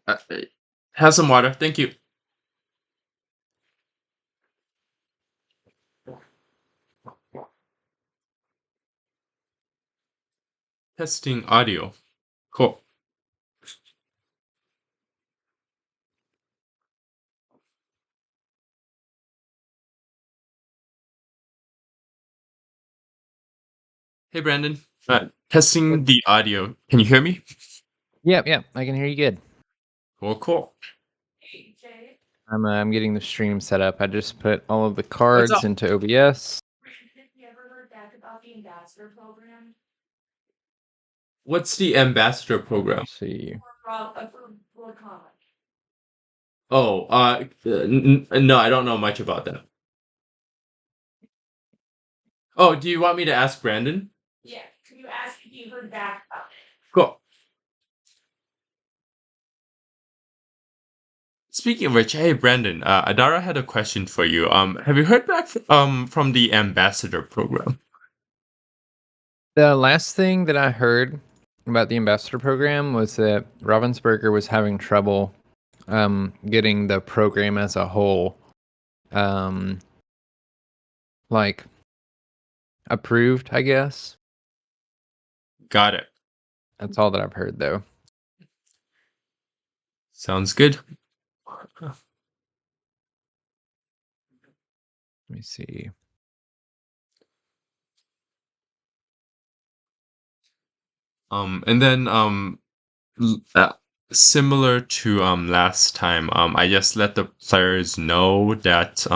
Uh, have some water. Thank you. Testing audio. Cool. Hey, Brandon. Testing the audio. Can you hear me? Yep, I can hear you good. Cool. I'm getting the stream set up. I just put all of the What's cards up? into OBS. What's the ambassador program? Let's see. Oh, no, I don't know much about that. Oh, do you want me to ask Brandon? Yeah, can you ask if you heard back about it? Cool. Speaking of which, hey Brandon, Adara had a question for you. Have you heard back from the ambassador program? The last thing that I heard about the ambassador program was that Ravensburger was having trouble getting the program as a whole like approved, I guess. Got it. That's all that I've heard though. Sounds good. Let me see. And then similar to last time, I just let the players know that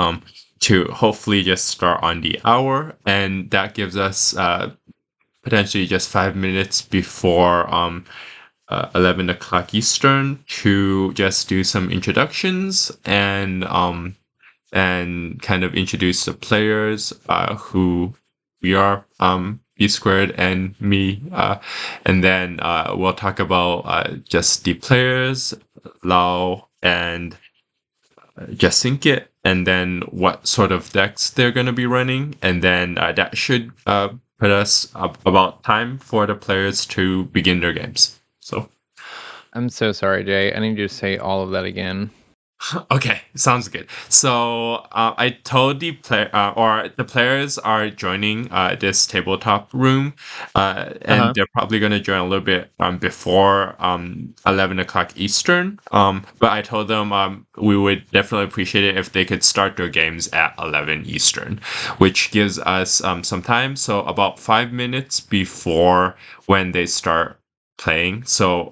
to hopefully just start on the hour, and that gives us potentially just 5 minutes before 11 o'clock Eastern to just do some introductions and kind of introduce the players who we are, Bsquared and me, and then we'll talk about just the players, Lao and Jasinket, and then what sort of decks they're going to be running, and then that should put us about time for the players to begin their games. So, I'm so sorry, Jay. I need you to say all of that again. okay, sounds good. So I told the players are joining this tabletop room, and they're probably going to join a little bit before 11 o'clock Eastern. But I told them we would definitely appreciate it if they could start their games at 11 Eastern, which gives us some time. So about 5 minutes before when they start playing. So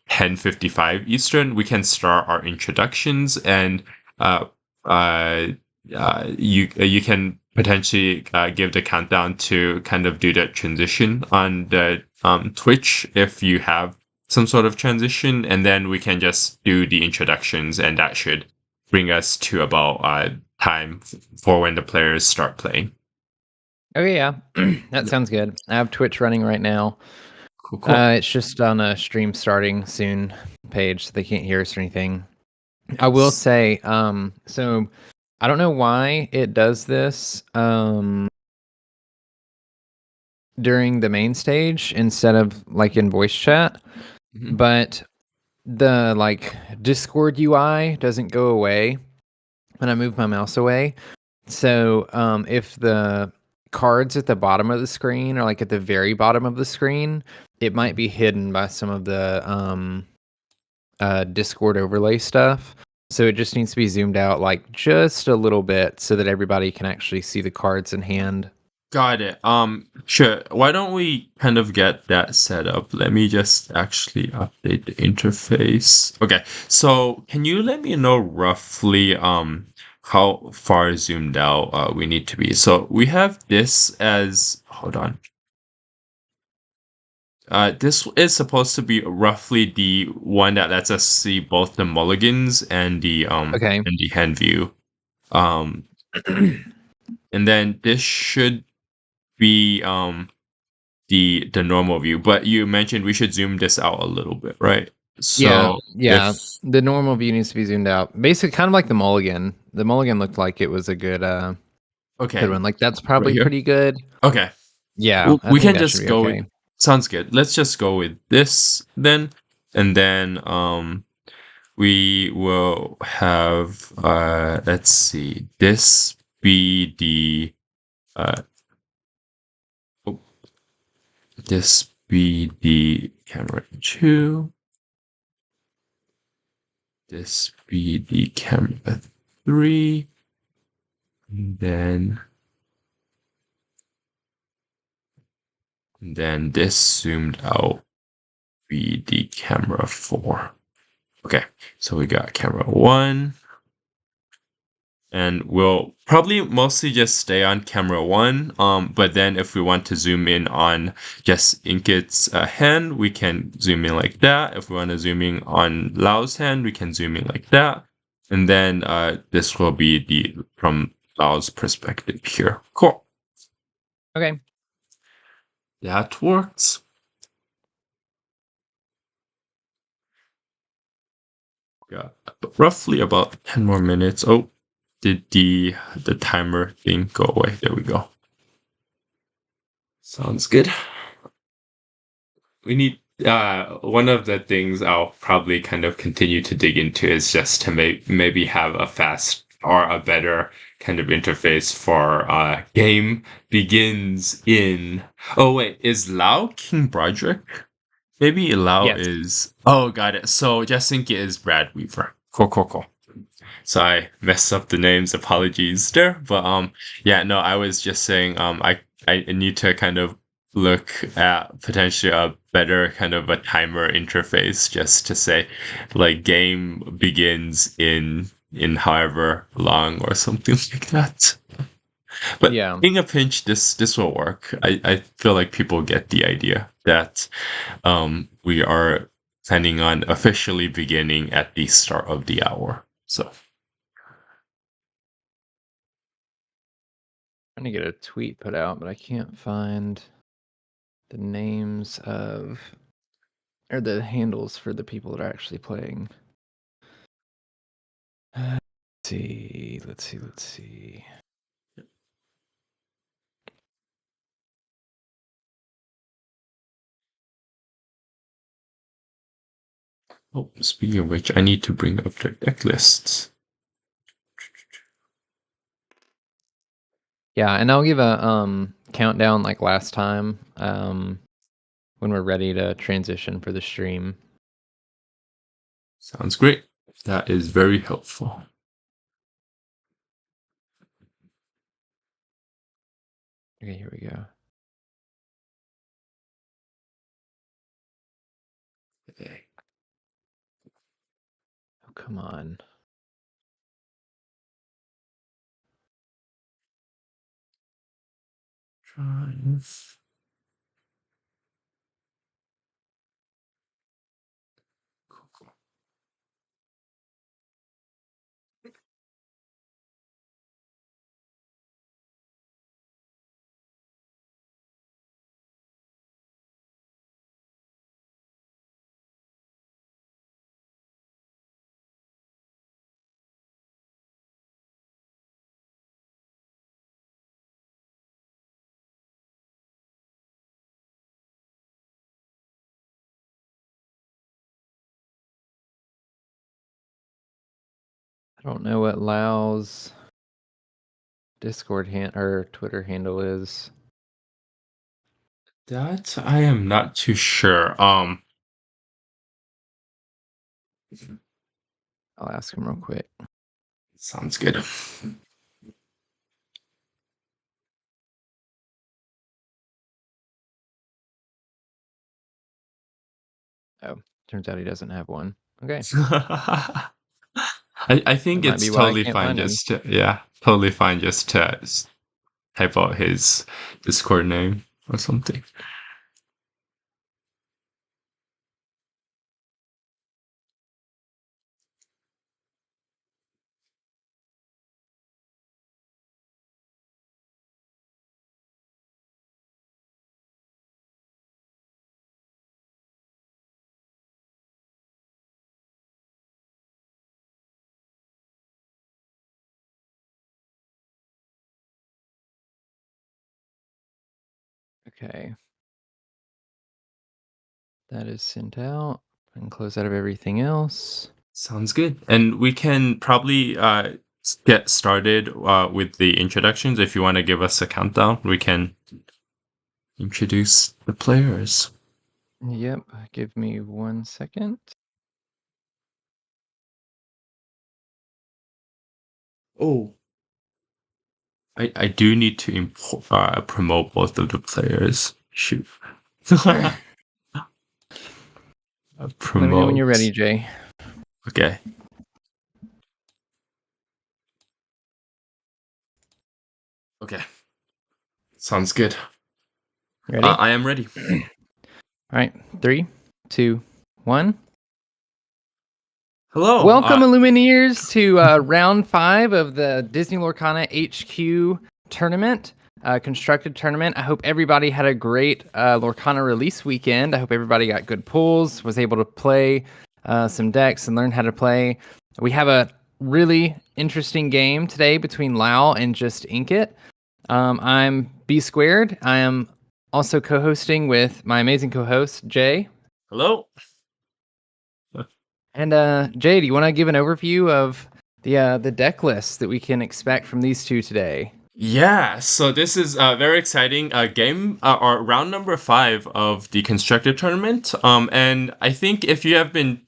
10:55 Eastern, we can start our introductions, and you can potentially give the countdown to kind of do that transition on the Twitch if you have some sort of transition, and then we can just do the introductions, and that should bring us to about time for when the players start playing. Okay, yeah, that sounds good. I have Twitch running right now. Cool. It's just on a stream starting soon page, so they can't hear us or anything. I will say, so I don't know why it does this during the main stage instead of like in voice chat, but the like Discord UI doesn't go away when I move my mouse away. So if the cards at the bottom of the screen or like at the very bottom of the screen, it might be hidden by some of the Discord overlay stuff. So it just needs to be zoomed out like just a little bit so that everybody can actually see the cards in hand. Got it. Sure. Why don't we kind of get that set up? Let me just actually update the interface. Okay. So can you let me know roughly how far zoomed out we need to be? So we have this as, hold on. This is supposed to be roughly the one that lets us see both the mulligans and the and the hand view. And then this should be the normal view, but you mentioned we should zoom this out a little bit, right? So yeah, the normal view needs to be zoomed out. Basically, kind of like the mulligan. The mulligan looked like it was a good good one. Like that's probably right pretty good. Okay. Yeah, we can just go with, sounds good. Let's just go with this then. and then we will have let's see, this be the oh, this be the camera 2, this be the camera 3, and then this zoomed out be the camera 4. Okay, so we got camera 1, and we'll probably mostly just stay on camera 1. But then if we want to zoom in on just Inkit's hand, we can zoom in like that. If we want to zoom in on Lao's hand, we can zoom in like that. And then this will be the from Lao's perspective here. Cool. Okay. That works. Got roughly about 10 more minutes. Oh, did the timer thing go away? There we go. Sounds good. We need one of the things I'll probably kind of continue to dig into is just to maybe have a fast or a better kind of interface for game begins in. Oh wait, is Lao King Broderick? Maybe Lao Yes. is. Oh, got it. So Jasinka is Brad Weaver. Cool. So I messed up the names. Apologies there, but yeah, no, I was just saying I need to kind of look at potentially a better kind of a timer interface just to say like game begins in however long or something like that. But Yeah. in a pinch, this will work. I feel like people get the idea that we are planning on officially beginning at the start of the hour. So Trying to get a tweet put out, but I can't find the names of or the handles for the people that are actually playing. Let's see. oh, speaking of which, I need to bring up the deck lists. Yeah, and I'll give a countdown like last time when we're ready to transition for the stream. Sounds great. That is very helpful. Okay, here we go. Okay. Oh, come on. Drive. Cool. I don't know what Lao's Discord or Twitter handle is. That I am not too sure. I'll ask him real quick. Sounds good. Oh, turns out he doesn't have one. Okay. I think That might it's be why I totally can't fine find him. just to, yeah, totally fine just to type out his Discord name or something. Okay. That is sent out. and close out of everything else. Sounds good. And we can probably get started with the introductions. If you want to give us a countdown, we can introduce the players. Yep, give me 1 second. Oh, I do need to promote both of the players. Shoot. Let me know when you're ready, Jay. Okay. Okay. Sounds good. Ready? I am ready. All right, 3, 2, 1. Hello. Welcome, Illumineers, to round 5 of the Disney Lorcana HQ tournament, constructed tournament. I hope everybody had a great Lorcana release weekend. I hope everybody got good pulls, was able to play some decks and learn how to play. We have a really interesting game today between Lao and Just Ink It. I'm Bsquared. I am also co-hosting with my amazing co-host, Jay. Hello. And Jay, do you want to give an overview of the deck list that we can expect from these two today? Yeah, so this is a very exciting game, or round number 5 of the constructed tournament. And I think if you have been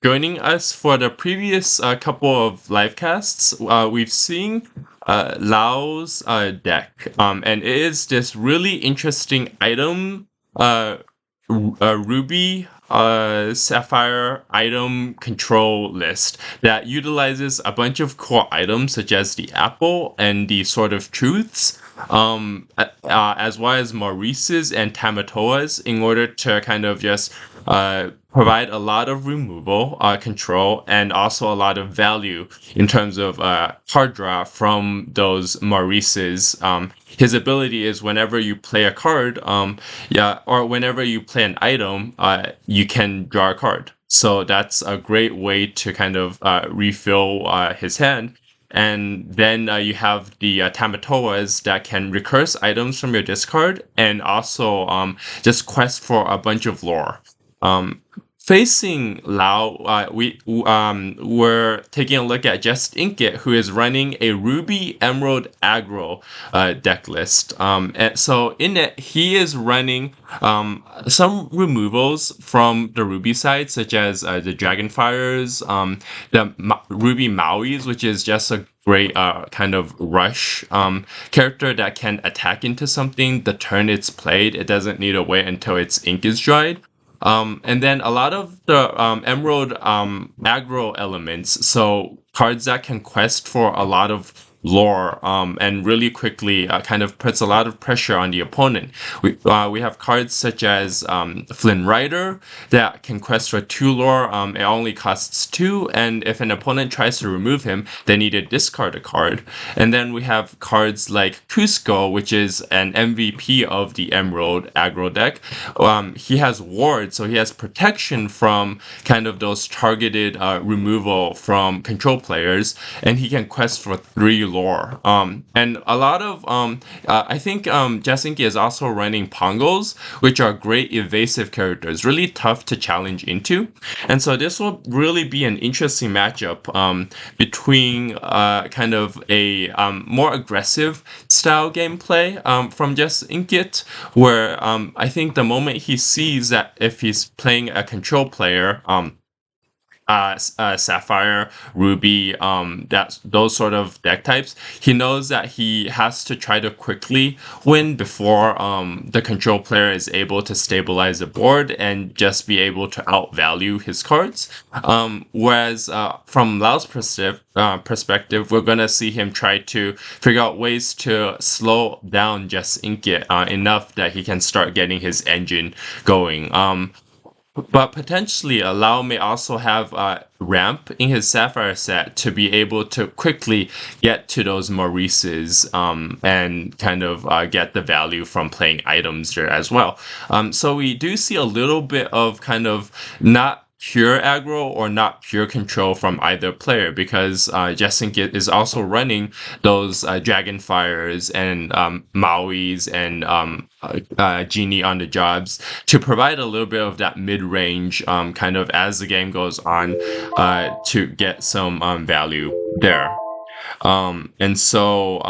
joining us for the previous couple of live casts, we've seen Lao's deck. And it is this really interesting item, Ruby Sapphire item control list that utilizes a bunch of core items such as the apple and the Sword of Truths, as well as Maurice's and Tamatoa's, in order to kind of just provide a lot of removal, control, and also a lot of value in terms of card draw from those Maurice's. His ability is whenever you play a card, or whenever you play an item, you can draw a card. So that's a great way to kind of refill his hand. And then you have the Tamatoas that can recurse items from your discard and also just quest for a bunch of lore. Facing Lao, we're taking a look at Just Ink It, who is running a Ruby Emerald Aggro deck list. And so in it, he is running some removals from the Ruby side, such as the Dragonfires, the Ruby Mauis, which is just a great kind of rush character that can attack into something the turn it's played. It doesn't need to wait until its ink is dried. And then a lot of the Emerald aggro elements, so cards that can quest for a lot of lore and really quickly kind of puts a lot of pressure on the opponent. We have cards such as Flynn Rider that can quest for 2 lore. It only costs 2, and if an opponent tries to remove him, they need to discard a card. And then we have cards like Cusco, which is an MVP of the Emerald aggro deck. He has ward, so he has protection from kind of those targeted removal from control players, and he can quest for 3 lore. And a lot of I think Just Ink It is also running Pongos, which are great evasive characters, really tough to challenge into. And so this will really be an interesting matchup between kind of a more aggressive style gameplay from Just Ink It, where I think the moment he sees that if he's playing a control player, Sapphire, Ruby, those sort of deck types, he knows that he has to try to quickly win before the control player is able to stabilize the board and just be able to outvalue his cards. Whereas from Lao's perspective, we're gonna see him try to figure out ways to slow down Just Ink It enough that he can start getting his engine going. But potentially, Lao may also have ramp in his Sapphire set to be able to quickly get to those Maurices and kind of get the value from playing items there as well. So we do see a little bit of kind of not pure aggro or not pure control from either player, because Jessinket is also running those Dragonfires and Mauis and Genie on the jobs to provide a little bit of that mid-range kind of as the game goes on to get some value there. And so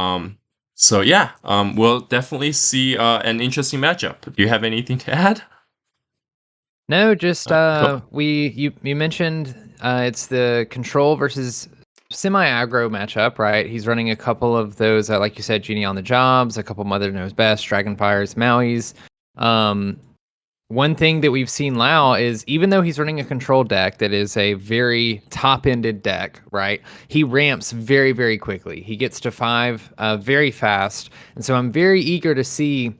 yeah, we'll definitely see an interesting matchup. Do you have anything to add? No, just Cool. you mentioned it's the control versus semi-aggro matchup, right? He's running a couple of those, like you said, Genie on the Jobs, a couple Mother Knows Best, Dragonfires, Mauis. One thing that we've seen Lao is, even though he's running a control deck that is a very top-ended deck, right? He ramps very, very quickly. He gets to 5 very fast, and so I'm very eager to see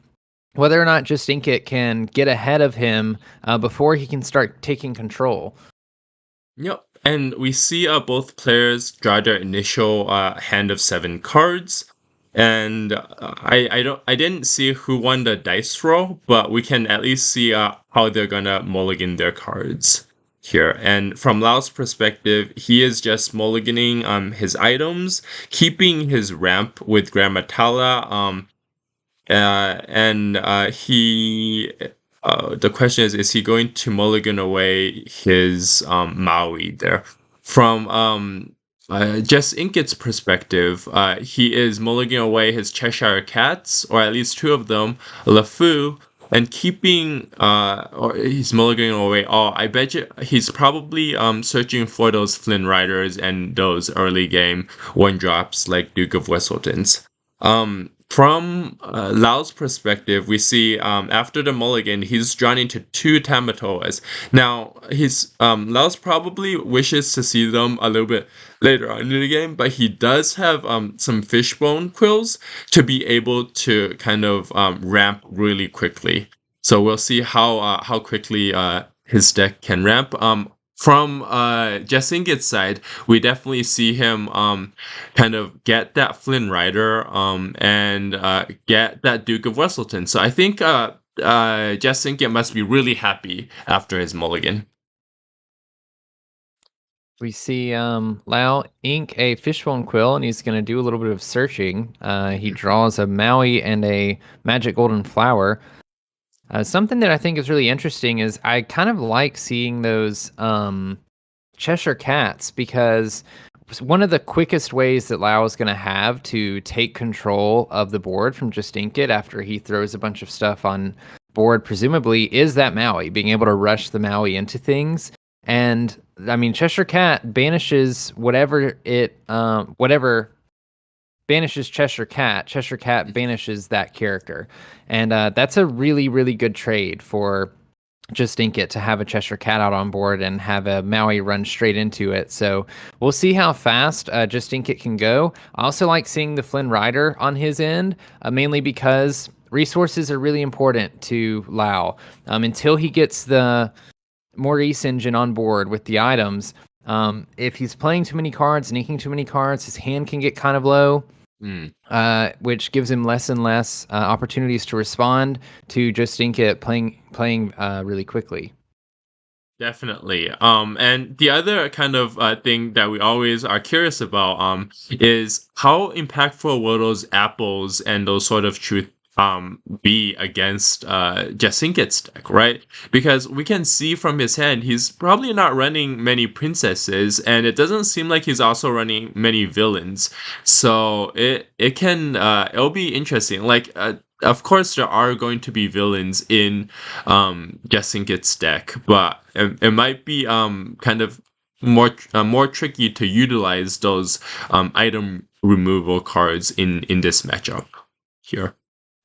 whether or not Just Ink It can get ahead of him before he can start taking control. Yep. And we see both players draw their initial hand of 7 cards. And I didn't see who won the dice roll, but we can at least see how they're gonna mulligan their cards here. And from Lao's perspective, he is just mulliganing his items, keeping his ramp with Grammatala, and he the question is he going to mulligan away his Maui there? From Just Inkit's perspective, he is mulliganing away his Cheshire Cats, or at least 2 of them, LeFou, and keeping or he's mulliganing away all. I bet you he's probably searching for those Flynn Riders and those early game 1-drops like Duke of Westleton's. From Lao's perspective, we see after the mulligan, he's drawn into 2 Tamatoas. Now, Lao's probably wishes to see them a little bit later on in the game, but he does have some Fishbone Quills to be able to kind of ramp really quickly. So we'll see how quickly his deck can ramp. From Jesingit's side, we definitely see him kind of get that Flynn Rider and get that Duke of Westleton. So I think Jesingit must be really happy after his mulligan. We see Lao ink a Fishbone Quill, and he's going to do a little bit of searching. He draws a Maui and a Magic Golden Flower. Something that I think is really interesting is I kind of like seeing those Cheshire Cats, because one of the quickest ways that Lao is going to have to take control of the board from Just Ink It after he throws a bunch of stuff on board, presumably, is that Maui, being able to rush the Maui into things. And I mean, Cheshire Cat banishes whatever banishes Cheshire Cat. Cheshire Cat banishes that character. And that's a really, really good trade for Just Ink It to have a Cheshire Cat out on board and have a Maui run straight into it. So we'll see how fast Just Ink It can go. I also like seeing the Flynn Rider on his end, mainly because resources are really important to Lao. Until he gets the Maurice engine on board with the items, if he's playing too many cards and inking too many cards, his hand can get kind of low. Which gives him less and less opportunities to respond to Just Ink It playing really quickly. Definitely. And the other kind of thing that we always are curious about is how impactful will those apples and those sort of truth be against Jasinkit's deck, right? Because we can see from his hand he's probably not running many princesses, and it doesn't seem like he's also running many villains. So it'll be interesting. Like of course there are going to be villains in Jasinkit's deck, but it might be kind of more tricky to utilize those item removal cards in this matchup here.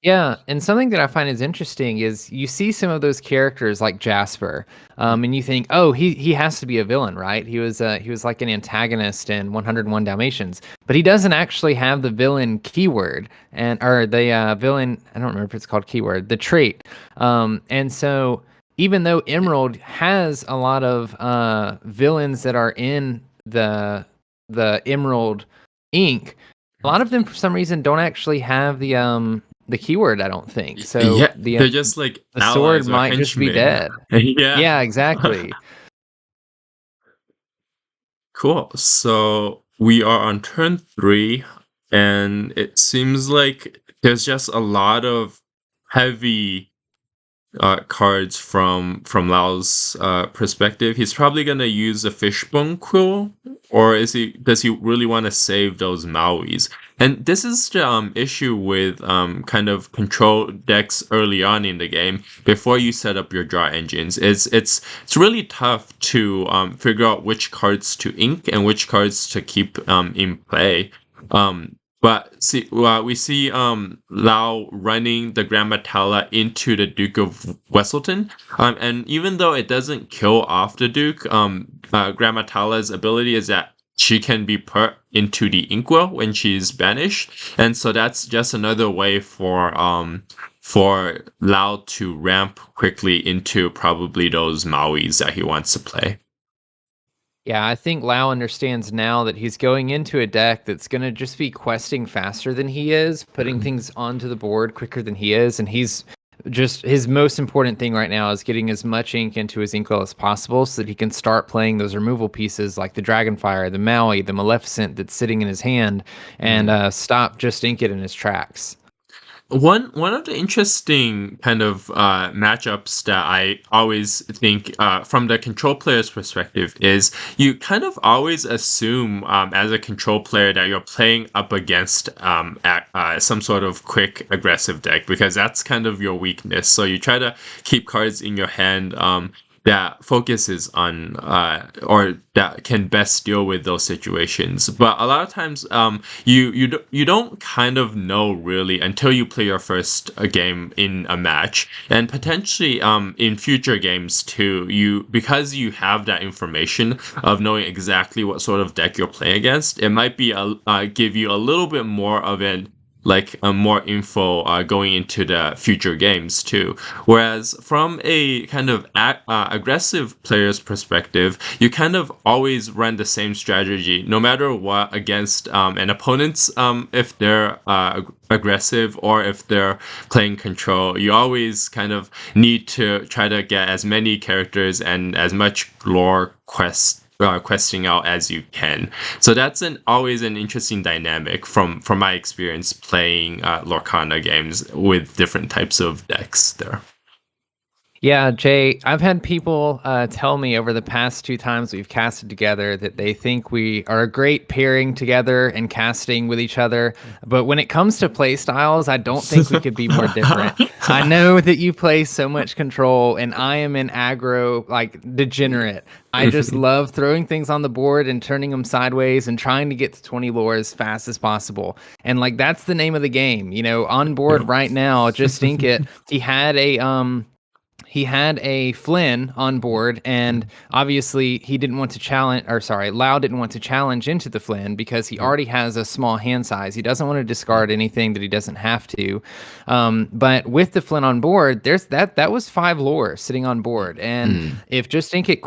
Yeah, and something that I find is interesting is you see some of those characters like Jasper, and you think, oh, he has to be a villain, right? He was like an antagonist in 101 Dalmatians, but he doesn't actually have the villain keyword or the villain. I don't remember if it's called keyword, the trait. And so even though Emerald has a lot of villains that are in the Emerald ink, a lot of them for some reason don't actually have the keyword, I don't think. So yeah, they're just like the sword might just be dead. Yeah. Yeah, exactly. Cool. So we are on turn 3, and it seems like there's just a lot of heavy cards from Lao's perspective. He's probably gonna use a fishbone quill, or does he really want to save those Mauis? And this is the issue with kind of control decks early on in the game before you set up your draw engines. It's really tough to figure out which cards to ink and which cards to keep in play. But we see Lau running the Grand Metalla into the Duke of Wesselton, and even though it doesn't kill off the Duke, Grand Metalla's ability is that she can be put into the Inkwell when she's banished, and so that's just another way for Lau to ramp quickly into probably those Mauis that he wants to play. Yeah, I think Lau understands now that he's going into a deck that's going to just be questing faster than he is, putting things onto the board quicker than he is, and his most important thing right now is getting as much ink into his inkwell as possible so that he can start playing those removal pieces like the Dragonfire, the Maui, the Maleficent that's sitting in his hand, and stop just ink it in his tracks. One of the interesting kind of matchups that I always think from the control player's perspective is you kind of always assume as a control player that you're playing up against some sort of quick aggressive deck because that's kind of your weakness. So you try to keep cards in your hand that focuses on or that can best deal with those situations. But a lot of times, you don't kind of know really until you play your first game in a match, and potentially in future games too. Because you have that information of knowing exactly what sort of deck you're playing against, it might be give you a little bit more of more info going into the future games too. Whereas from a kind of aggressive player's perspective, you kind of always run the same strategy no matter what against an opponent's if they're aggressive or if they're playing control. You always kind of need to try to get as many characters and as much lore questing out as you can. So that's always an interesting dynamic from my experience playing Lorcana games with different types of decks there. Yeah, Jay, I've had people tell me over the past 2 times we've casted together that they think we are a great pairing together and casting with each other. But when it comes to play styles, I don't think we could be more different. I know that you play so much control, and I am an aggro, degenerate. I just love throwing things on the board and turning them sideways and trying to get to 20 lore as fast as possible. And that's the name of the game. On board right now, just ink it. He had a Flynn on board, and obviously he didn't want to challenge, Lau didn't want to challenge into the Flynn because he already has a small hand size. He doesn't want to discard anything that he doesn't have to. But with the Flynn on board, that was 5 lore sitting on board. And if Just Ink It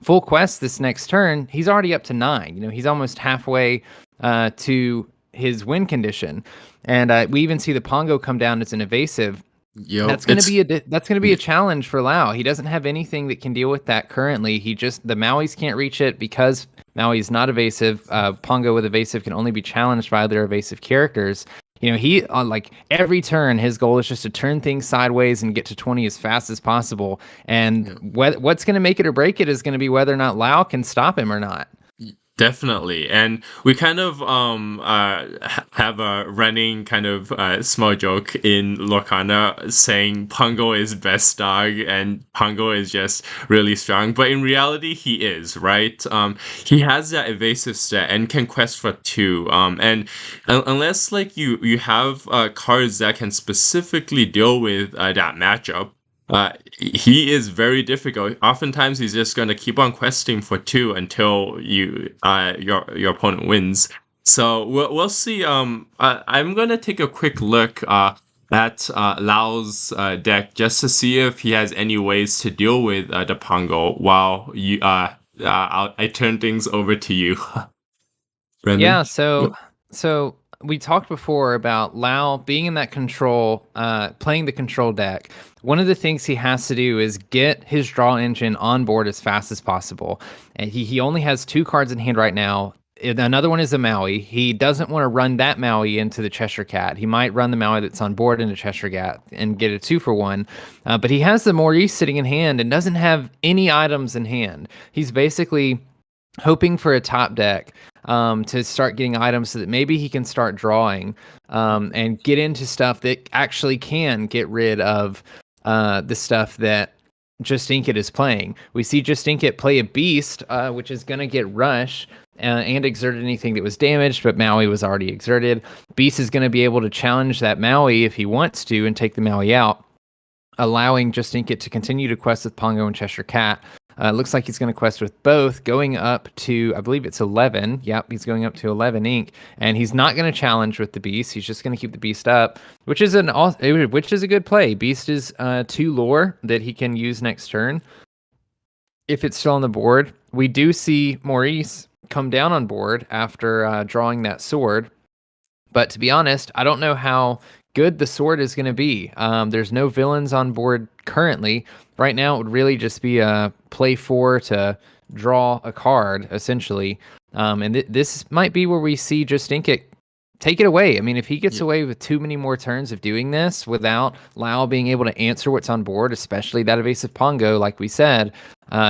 full quest this next turn, he's already up to 9. He's almost halfway to his win condition. And we even see the Pongo come down as an evasive. Yep, that's going to be a challenge for Lau. He doesn't have anything that can deal with that currently. The Mauis can't reach it because Maui is not evasive. Pongo with evasive can only be challenged by other evasive characters. He every turn, his goal is just to turn things sideways and get to 20 as fast as possible. And what's going to make it or break it is going to be whether or not Lau can stop him or not. Definitely, and we kind of have a running kind of small joke in Lorcana saying Pongo is best dog and Pongo is just really strong, but in reality he is, right? He has that evasive stat and can quest for 2, and unless you have cards that can specifically deal with that matchup, he is very difficult. Oftentimes, he's just going to keep on questing for 2 until your opponent wins. So we'll see. I'm going to take a quick look at Lau's deck just to see if he has any ways to deal with the Pongo while I turn things over to you. Yeah. So we talked before about Lao being in that control, playing the control deck. One of the things he has to do is get his draw engine on board as fast as possible. And he only has 2 cards in hand right now. Another one is a Maui. He doesn't want to run that Maui into the Cheshire Cat. He might run the Maui that's on board into Cheshire Cat and get a 2-for-1. But he has the Maurice sitting in hand and doesn't have any items in hand. He's basically hoping for a top deck to start getting items so that maybe he can start drawing and get into stuff that actually can get rid of the stuff that Just Inkit is playing. We see Just Inkit play a Beast, which is going to get Rush and exerted anything that was damaged, but Maui was already exerted. Beast is going to be able to challenge that Maui if he wants to and take the Maui out, allowing Just Inkit to continue to quest with Pongo and Cheshire Cat. Looks like he's going to quest with both, going up to, I believe it's 11. Yep, he's going up to 11 ink, and he's not going to challenge with the Beast. He's just going to keep the Beast up, which is a good play. Beast is 2 lore that he can use next turn if it's still on the board. We do see Maurice come down on board after drawing that sword, but to be honest, I don't know how good the sword is going to be. There's no villains on board currently. Right now, it would really just be a play 4 to draw a card, essentially. And this might be where we see Just Inkit take it away. I mean, if he gets away with too many more turns of doing this without Lao being able to answer what's on board, especially that evasive Pongo, like we said,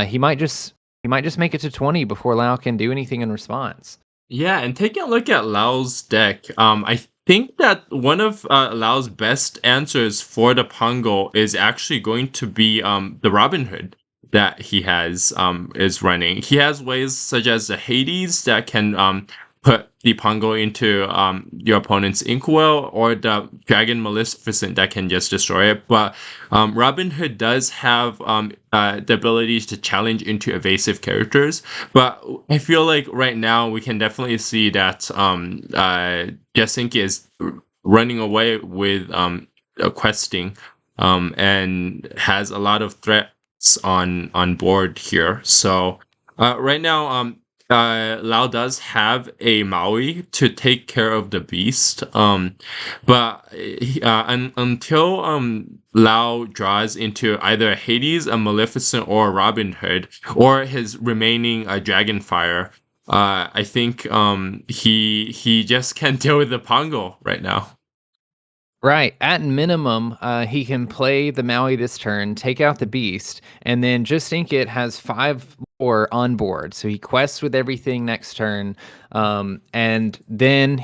he might just make it to 20 before Lao can do anything in response. Yeah, and taking a look at Lao's deck, I think that one of Lao's best answers for the Pongo is actually going to be the Robin Hood that he has is running. He has ways such as the Hades that can put the Pongo into your opponent's Inkwell, or the Dragon Maleficent that can just destroy it. But Robin Hood does have the ability to challenge into evasive characters. But I feel like right now we can definitely see that Just Inkit is running away with questing and has a lot of threats on board here. So right now, Lao does have a Maui to take care of the Beast, but until Lao draws into either Hades, a Maleficent, or Robin Hood, or his remaining Dragonfire, I think he just can't deal with the Pongo right now. Right. At minimum, he can play the Maui this turn, take out the Beast, and then Just Inkit has 5 lore on board. So he quests with everything next turn, and then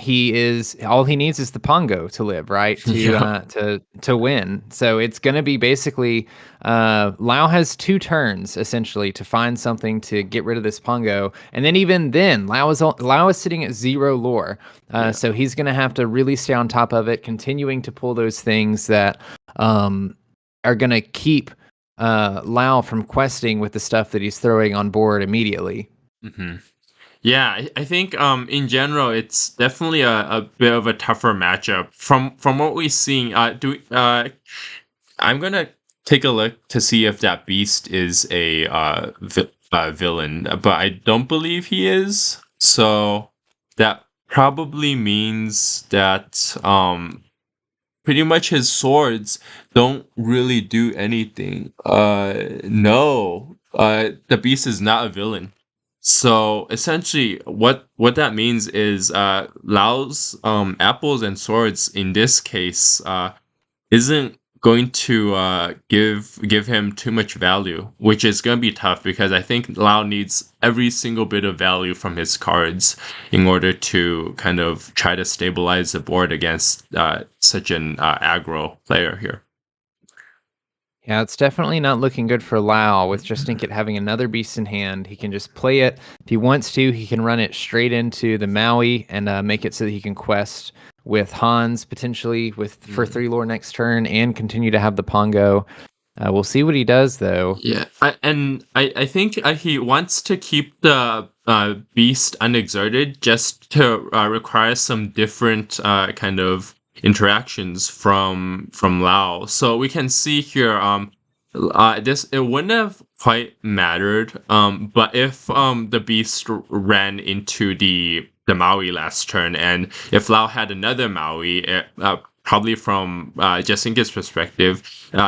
all he needs is the Pongo to live, right? To win. So it's going to be basically Lao has 2 turns essentially to find something to get rid of this Pongo, and then even then, Lao is sitting at 0 lore. So he's going to have to really stay on top of it, continuing to pull those things that are going to keep Lao from questing with the stuff that he's throwing on board immediately. Mm-hmm. Yeah, I think in general it's definitely a bit of a tougher matchup from what we're seeing. I'm gonna take a look to see if that Beast is a villain, but I don't believe he is. So that probably means that pretty much his swords don't really do anything. No, the Beast is not a villain. So essentially, what that means is Lao's apples and swords in this case isn't going to give him too much value, which is going to be tough because I think Lao needs every single bit of value from his cards in order to kind of try to stabilize the board against such an aggro player here. Yeah, it's definitely not looking good for Lao with Just Inkit having another Beast in hand. He can just play it. If he wants to, he can run it straight into the Maui and make it so that he can quest with Hans potentially for 3 lore next turn and continue to have the Pongo. We'll see what he does, though. Yeah, I think he wants to keep the Beast unexerted just to require some different kind of interactions from Lao. So we can see here it wouldn't have quite mattered. But if the beast ran into the Maui last turn, and if Lao had another Maui, probably from Jasinka's perspective,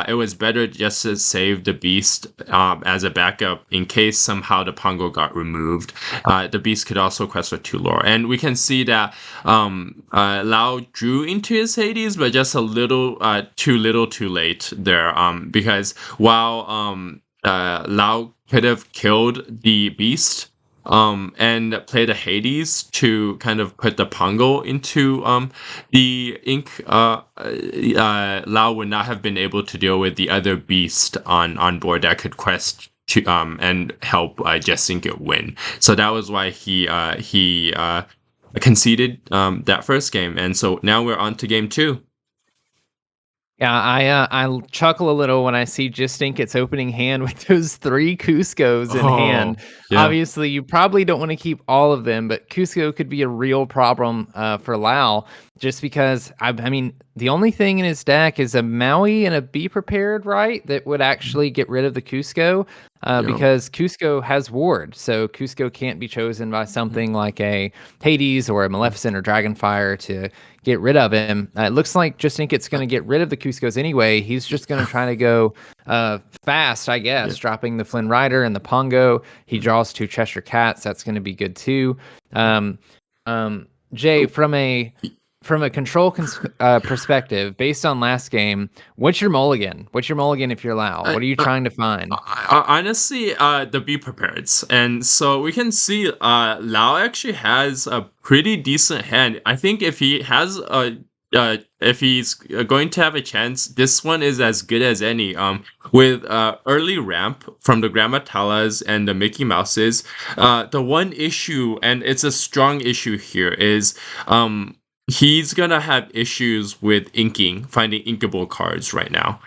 it was better just to save the beast as a backup in case somehow the Pongo got removed. The beast could also quest for 2 lore, and we can see that Lao drew into his Hades, but just a little too late there. Because while Lao could have killed the beast and played a Hades to kind of put the Pongo into the ink, Lao would not have been able to deal with the other beast on board that could quest to and help Jasinka win. So that was why he conceded that first game, and so now we're on to game 2. Yeah, I chuckle a little when I see Its opening hand with those 3 Cuscos in hand. Yeah. Obviously, you probably don't want to keep all of them, but Cusco could be a real problem for Lao, just because, I mean, the only thing in his deck is a Maui and a Be Prepared, right? That would actually get rid of the Cusco, because Cusco has Ward, so Cusco can't be chosen by something like a Hades or a Maleficent or Dragonfire to get rid of him. It looks like It's going to get rid of the Cuscos anyway. He's just going to try to go fast, I guess, dropping the Flynn Rider and the Pongo. He draws 2 Cheshire Cats. That's going to be good too. Jay, from a control perspective, based on last game, what's your mulligan? What's your mulligan if you're Lao? What are you trying to find? Honestly, the Be Prepared. And so we can see Lao actually has a pretty decent hand. I think if he has if he's going to have a chance, this one is as good as any. With early ramp from the Grammatalas and the Mickey Mouses, the one issue, and it's a strong issue here, is he's gonna have issues with finding inkable cards right now.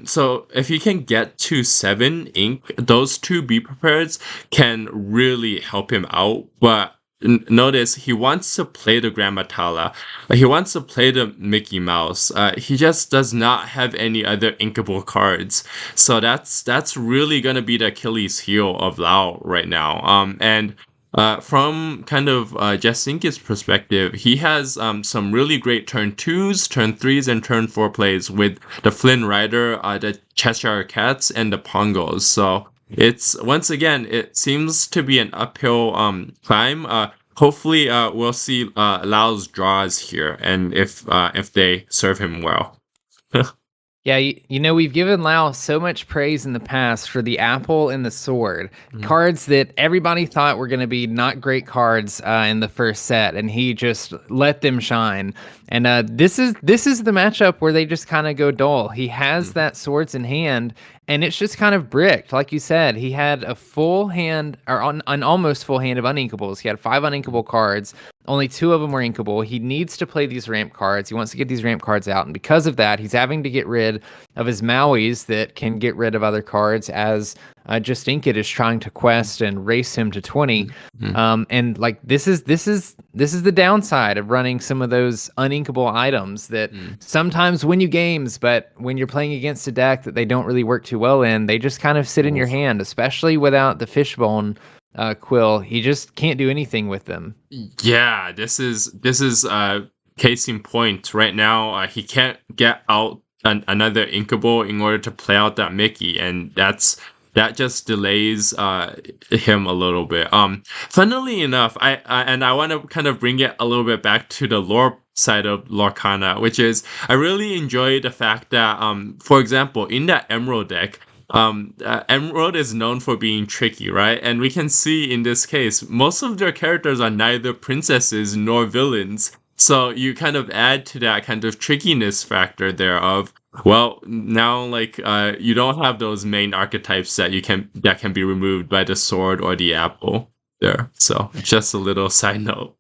So if he can get to 7 ink, those 2 Be Prepareds can really help him out. But notice he wants to play the Grammatala, he wants to play the Mickey Mouse. He just does not have any other inkable cards. So that's really gonna be the Achilles heel of Lao right now. And from kind of Jasinka's perspective, he has some really great turn 2s, turn 3s, and turn 4 plays with the Flynn Rider, the Cheshire Cats, and the Pongos. So it's, once again, it seems to be an uphill climb. Hopefully, we'll see Lao's draws here, and if they serve him well. Yeah, you know, we've given Lao so much praise in the past for the apple and the sword, cards that everybody thought were going to be not great cards in the first set, and he just let them shine. And this is the matchup where they just kind of go dull. He has that swords in hand, and it's just kind of bricked. Like you said, he had a full hand, or an almost full hand of uninkables. He had 5 uninkable cards. Only 2 of them were inkable. He needs to play these ramp cards. He wants to get these ramp cards out. And because of that, he's having to get rid of his Mauis that can get rid of other cards, as Just Ink It is trying to quest and race him to 20. And like this is the downside of running some of those uninkable items that sometimes win you games, but when you're playing against a deck that they don't really work too well in, they just kind of sit in your hand, especially without the Fishbone Quill. He just can't do anything with them. Yeah, this is case in point. Right now, he can't get out another inkable in order to play out that Mickey, and that just delays him a little bit. Funnily enough, I want to kind of bring it a little bit back to the lore side of Lorcana, which is, I really enjoy the fact that, for example, in that Emerald deck, Emerald is known for being tricky, right? And we can see in this case, most of their characters are neither princesses nor villains. So you kind of add to that kind of trickiness factor there of, well, now like you don't have those main archetypes that can be removed by the sword or the apple there. So just a little side note.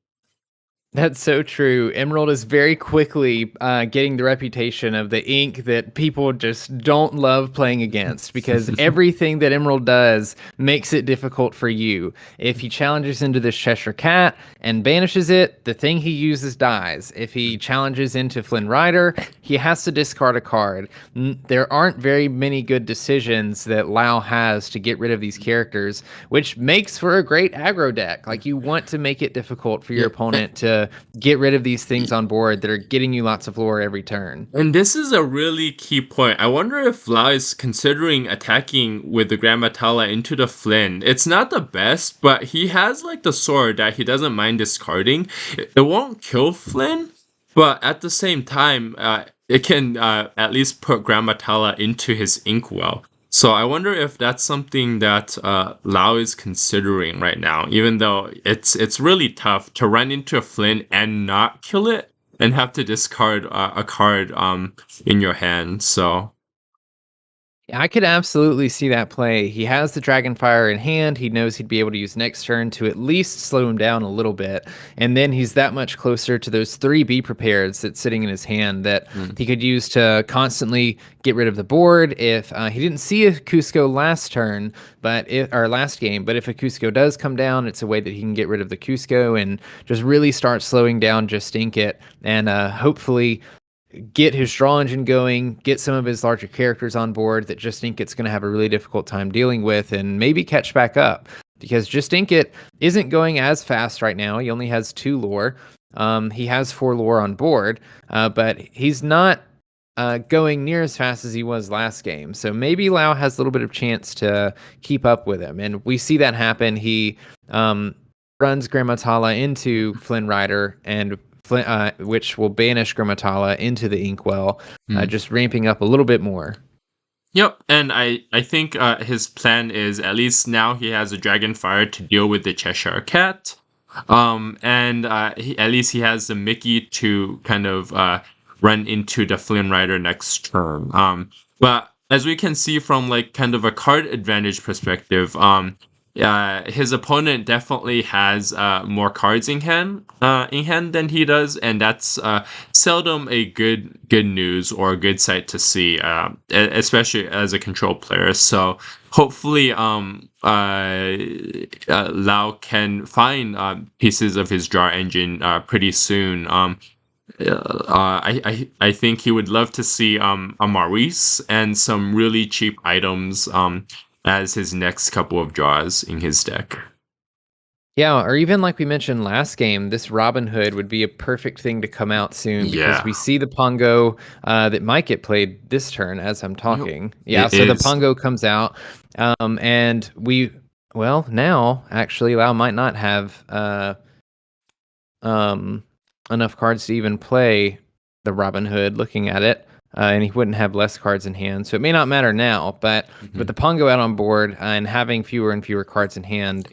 That's so true. Emerald is very quickly getting the reputation of the ink that people just don't love playing against because everything that Emerald does makes it difficult for you. If he challenges into this Cheshire Cat and banishes it, the thing he uses dies. If he challenges into Flynn Rider, he has to discard a card. There aren't very many good decisions that Lao has to get rid of these characters, which makes for a great aggro deck. Like, you want to make it difficult for your opponent to get rid of these things on board that are getting you lots of lore every turn. And this is a really key point. I wonder if Lau is considering attacking with the Grand Matala into the Flynn. It's not the best, but he has like the sword that he doesn't mind discarding. It won't kill Flynn, but at the same time, it can at least put Grand Matala into his Inkwell. So I wonder if that's something that Lau is considering right now, even though it's really tough to run into a Flynn and not kill it and have to discard a card in your hand. So I could absolutely see that play. He has the Dragonfire in hand. He knows he'd be able to use next turn to at least slow him down a little bit. And then he's that much closer to those 3 Be Prepareds that's sitting in his hand that he could use to constantly get rid of the board. If he didn't see a Cusco last turn, or last game, but if a Cusco does come down, it's a way that he can get rid of the Cusco and just really start slowing down Just Ink It, and hopefully get his draw engine going, get some of his larger characters on board that Just Ink It's going to have a really difficult time dealing with, and maybe catch back up. Because Just Ink It isn't going as fast right now. He only has 2 lore. He has 4 lore on board, but he's not going near as fast as he was last game. So maybe Lao has a little bit of chance to keep up with him. And we see that happen. He runs Grand Matala into Flynn Rider, and which will banish Grammatala into the Inkwell, just ramping up a little bit more. Yep, and I think his plan is at least now he has a Dragonfire to deal with the Cheshire Cat, and at least he has the Mickey to kind of run into the Flynn Rider next turn. But as we can see from like kind of a card advantage perspective, his opponent definitely has more cards in hand than he does, and that's seldom a good news or a good sight to see, especially as a control player. So hopefully, Lau can find pieces of his draw engine pretty soon. I think he would love to see a Maurice and some really cheap items as his next couple of draws in his deck. Yeah, or even like we mentioned last game, this Robin Hood would be a perfect thing to come out soon because we see the Pongo that might get played this turn as I'm talking. The Pongo comes out, and now actually Lau might not have enough cards to even play the Robin Hood looking at it. And he wouldn't have less cards in hand, so it may not matter now. But with the Pongo out on board and having fewer and fewer cards in hand,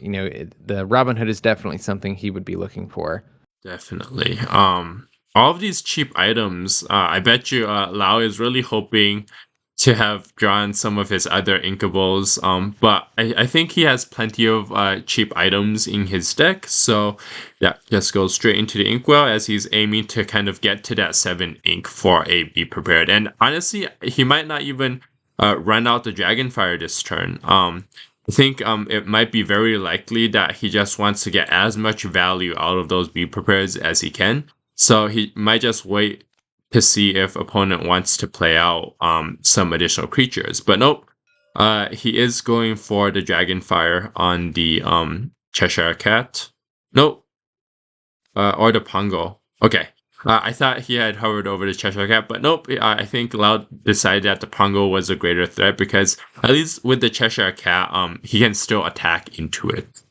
the Robin Hood is definitely something he would be looking for. Definitely. All of these cheap items, I bet you Lau is really hoping to have drawn some of his other Inkables, but I think he has plenty of cheap items in his deck, so yeah, just go straight into the Inkwell as he's aiming to kind of get to that 7 ink for a Be Prepared. And honestly, he might not even run out the Dragonfire this turn. I think it might be very likely that he just wants to get as much value out of those Be Prepared as he can, so he might just wait to see if opponent wants to play out some additional creatures. But nope, he is going for the Dragonfire on the Cheshire Cat. Nope, or the Pongo. Okay, I thought he had hovered over the Cheshire Cat, but nope, I think Lau decided that the Pongo was a greater threat because at least with the Cheshire Cat, he can still attack into it.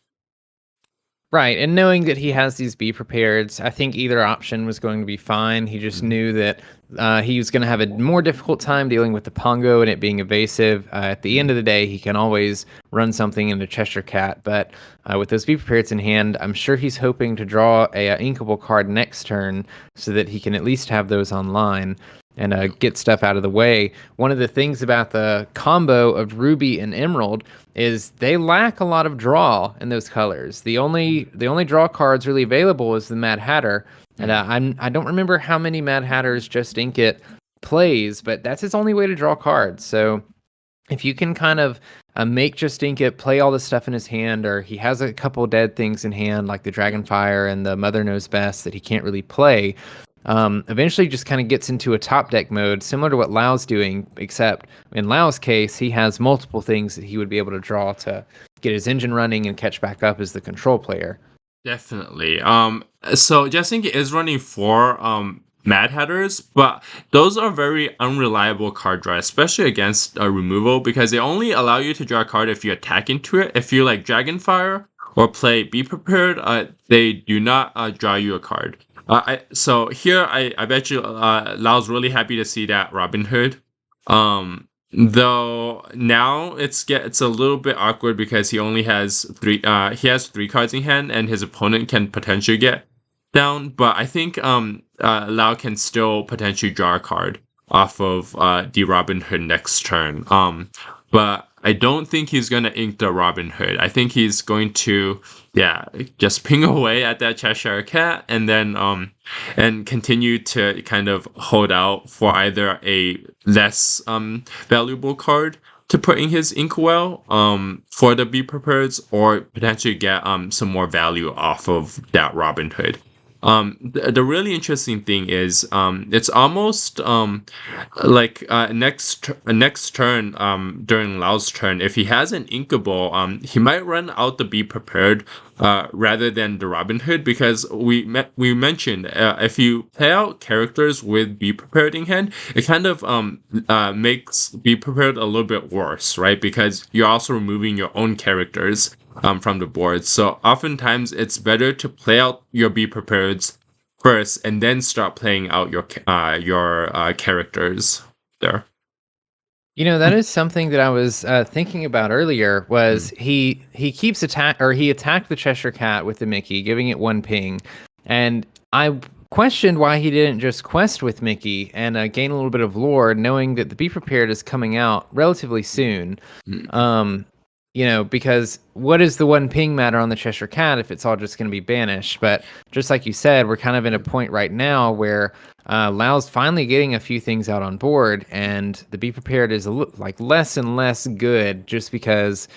Right, and knowing that he has these Be Prepareds, I think either option was going to be fine. He just knew that he was going to have a more difficult time dealing with the Pongo and it being evasive. At the end of the day, he can always run something into Cheshire Cat, but with those Be Prepareds in hand, I'm sure he's hoping to draw a Inkable card next turn so that he can at least have those online. and get stuff out of the way. One of the things about the combo of Ruby and Emerald is they lack a lot of draw in those colors. The only draw cards really available is the Mad Hatter, and I don't remember how many Mad Hatters Just Ink It plays, but that's his only way to draw cards. So if you can kind of make Just Ink It play all the stuff in his hand, or he has a couple dead things in hand like the Dragonfire and the Mother Knows Best that he can't really play, eventually just kind of gets into a top deck mode similar to what Lao's doing, except in Lao's case, he has multiple things that he would be able to draw to get his engine running and catch back up as the control player. Definitely. So Just Ink It is running 4 Mad Hatters, but those are very unreliable card draw, especially against removal, because they only allow you to draw a card if you attack into it. If you like Dragonfire or play Be Prepared, they do not draw you a card. So here, I bet you Lao's really happy to see that Robin Hood. Though now it's a little bit awkward because he only has 3 cards in hand and his opponent can potentially get down, but I think Lao can still potentially draw a card off of the Robin Hood next turn. But I don't think he's gonna ink the Robin Hood. I think he's going to just ping away at that Cheshire Cat and then and continue to kind of hold out for either a less valuable card to put in his inkwell for the Be Prepared, or potentially get some more value off of that Robin Hood. The really interesting thing is it's almost like next turn during Lao's turn, if he has an inkable, he might run out the Be Prepared rather than the Robin Hood, because we mentioned if you play out characters with Be Prepared in hand, it kind of makes Be Prepared a little bit worse, right? Because you're also removing your own characters from the board. So oftentimes it's better to play out your Be Prepareds first and then start playing out your characters there. You know, that is something that I was thinking about earlier. Was he keeps he attacked the Cheshire Cat with the Mickey, giving it 1 ping, and I questioned why he didn't just quest with Mickey and gain a little bit of lore, knowing that the Be Prepared is coming out relatively soon. You know, because what does the 1 ping matter on the Cheshire Cat if it's all just going to be banished? But just like you said, we're kind of in a point right now where Lao's finally getting a few things out on board, and the Be Prepared is like less and less good just because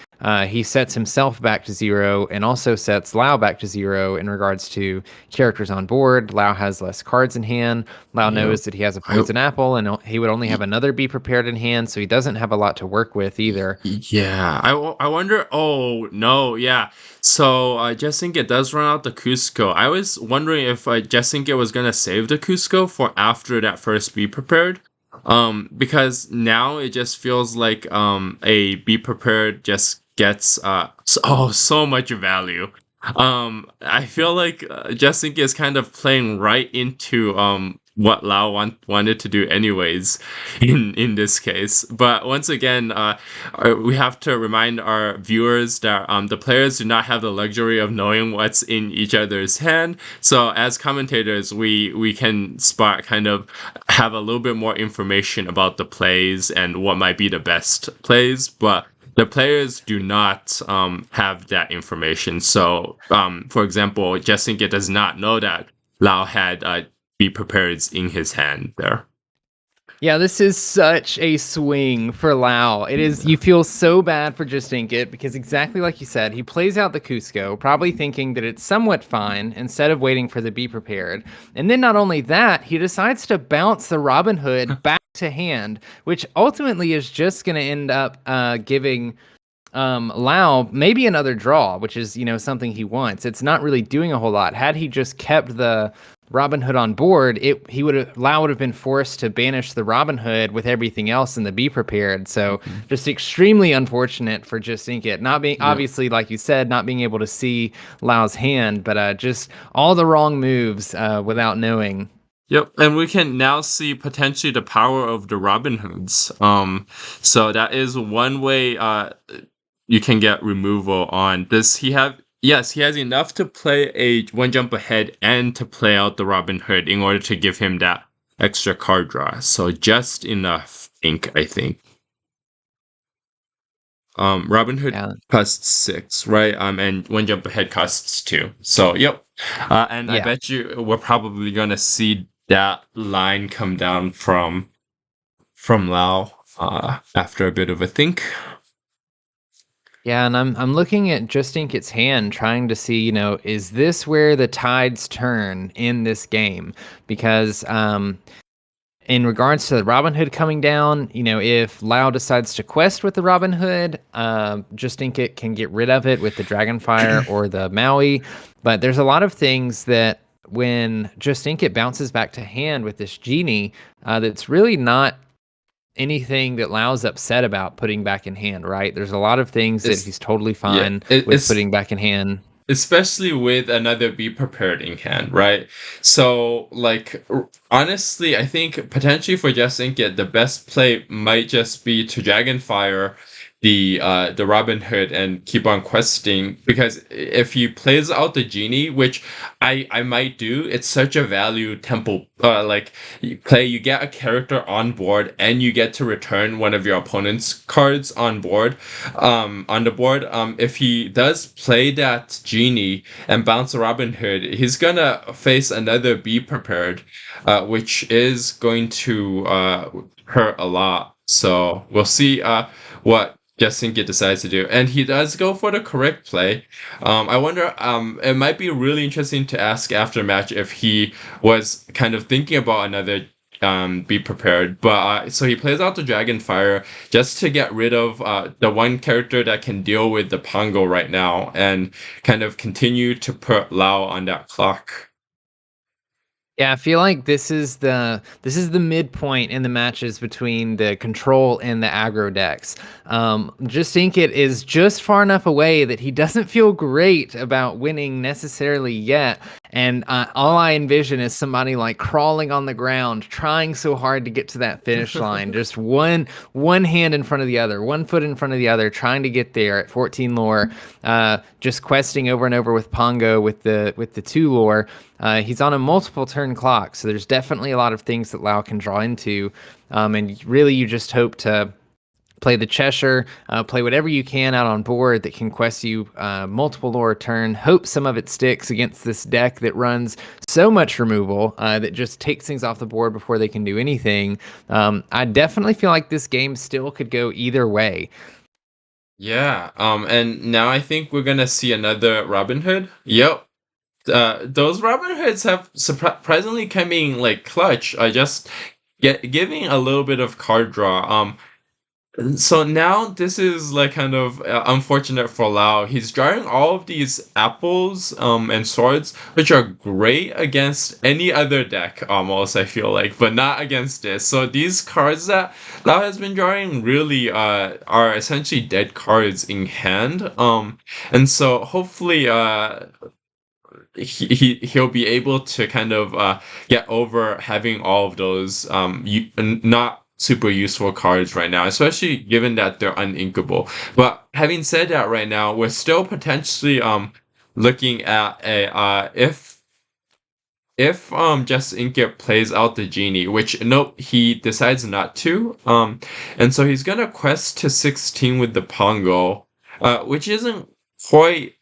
he sets himself back to 0 and also sets Lao back to 0 in regards to characters on board. Lao has less cards in hand. Lao knows that he has a Poison Apple, and he would only have another Be Prepared in hand, so he doesn't have a lot to work with either. Yeah, I wonder. Oh no, yeah. So Just Ink It does run out the Cusco. I was wondering if Just Ink It was gonna save the Cusco for after that first Be Prepared. Because now it just feels like a Be Prepared just gets so much value. I feel like Just Ink It is kind of playing right into what Lao wanted to do anyways in this case. But once again, we have to remind our viewers that the players do not have the luxury of knowing what's in each other's hand. So as commentators, we can kind of have a little bit more information about the plays and what might be the best plays, but the players do not have that information. So, for example, Just Ink It does not know that Lao had Be Prepared in his hand there. Yeah, this is such a swing for Lao. It is. You feel so bad for Just Ink It because exactly like you said, he plays out the Cusco, probably thinking that it's somewhat fine instead of waiting for the Be Prepared. And then not only that, he decides to bounce the Robin Hood back to hand, which ultimately is just going to end up giving Lao maybe another draw, which is, you know, something he wants. It's not really doing a whole lot. Had he just kept the Robin Hood on board, Lao would have been forced to banish the Robin Hood with everything else in the Be Prepared. So just extremely unfortunate for Just Ink It. Not being obviously, like you said, not being able to see Lao's hand, but just all the wrong moves without knowing. Yep, and we can now see potentially the power of the Robin Hoods. So that is one way you can get removal on. Does he have? Yes, he has enough to play a 1 jump ahead and to play out the Robin Hood in order to give him that extra card draw. So just enough ink, I think. Robin Hood costs 6, right? And One Jump Ahead costs 2. So yep. And I bet you we're probably gonna see that line come down from Lao after a bit of a think. Yeah, and I'm looking at Just Inkit's hand, trying to see, is this where the tides turn in this game? Because in regards to the Robin Hood coming down, if Lao decides to quest with the Robin Hood, Just Inkit can get rid of it with the Dragonfire or the Maui. But there's a lot of things that when Just Inkit bounces back to hand with this genie, that's really not anything that Lao's upset about putting back in hand, right? There's a lot of things that he's totally fine with putting back in hand. Especially with another Be Prepared in hand, right? So, honestly, I think potentially for Just Inkit, the best play might just be to Dragonfire the Robin Hood and keep on questing, because if he plays out the genie, which I might do, it's such a value temple you get a character on board and you get to return one of your opponent's cards on board on the board. If he does play that genie and bounce a Robin Hood, he's gonna face another Be Prepared, which is going to hurt a lot. So we'll see what Just Inkit decides to do, and he does go for the correct play. I wonder. It might be really interesting to ask after match if he was kind of thinking about another Be Prepared. But so he plays out the Dragonfire just to get rid of the one character that can deal with the Pongo right now, and kind of continue to put Lao on that clock. Yeah, I feel like this is the midpoint in the matches between the control and the aggro decks. Just Inkit is just far enough away that he doesn't feel great about winning necessarily yet. And all I envision is somebody like crawling on the ground, trying so hard to get to that finish line. Just one hand in front of the other, 1 foot in front of the other, trying to get there at 14 lore. Just questing over and over with Pongo with the 2 lore. He's on a multiple turn clock, so there's definitely a lot of things that Lao can draw into. And really, you just hope to play the Cheshire, play whatever you can out on board that can quest you multiple lore a turn. Hope some of it sticks against this deck that runs so much removal that just takes things off the board before they can do anything. I definitely feel like this game still could go either way. Yeah. And now I think we're gonna see another Robin Hood. Yep. Those Robin Hoods have surprisingly coming clutch. Just giving a little bit of card draw. So now this is kind of unfortunate for Lao. He's drawing all of these apples and swords, which are great against any other deck almost, I feel like, but not against this. So these cards that Lao has been drawing really are essentially dead cards in hand. And so hopefully he'll be able to kind of get over having all of those not super useful cards right now, especially given that they're uninkable. But having said that, right now we're still potentially looking at a if Just Inkit plays out the genie, which nope, he decides not to, and so he's gonna quest to 16 with the Pongo, which isn't quite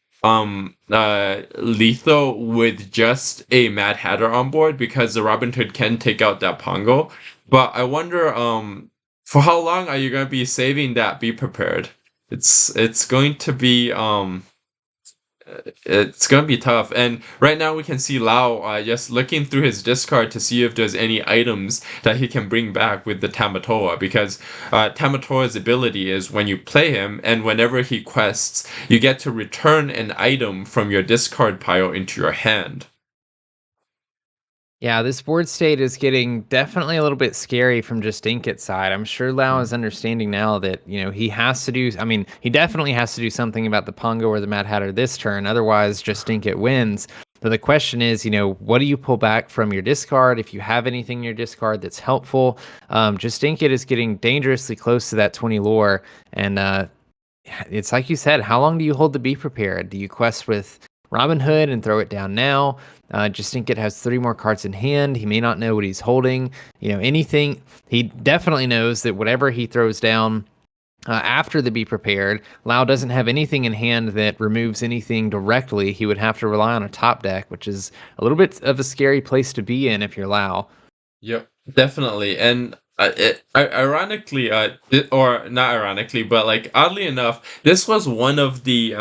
lethal with just a Mad Hatter on board, because the Robin Hood can take out that Pongo. But I wonder for how long are you gonna be saving that Be Prepared? It's going to be it's gonna be tough. And right now we can see Lao just looking through his discard to see if there's any items that he can bring back with the Tamatoa, because Tamatoa's ability is when you play him and whenever he quests, you get to return an item from your discard pile into your hand. Yeah, this board state is getting definitely a little bit scary from Just Inkit's side. I'm sure Lao is understanding now that, he has to do, he definitely has to do something about the Pongo or the Mad Hatter this turn. Otherwise, Just Inkit wins. But the question is, what do you pull back from your discard? If you have anything in your discard that's helpful, Just Inkit is getting dangerously close to that 20 lore. And it's like you said, how long do you hold the Be Prepared? Do you quest with Robin Hood and throw it down now. Justinkit has 3 more cards in hand. He may not know what he's holding. Anything. He definitely knows that whatever he throws down after the Be Prepared, Lao doesn't have anything in hand that removes anything directly. He would have to rely on a top deck, which is a little bit of a scary place to be in if you're Lao. Yep, definitely. And ironically, or not ironically, but like oddly enough, this was one of the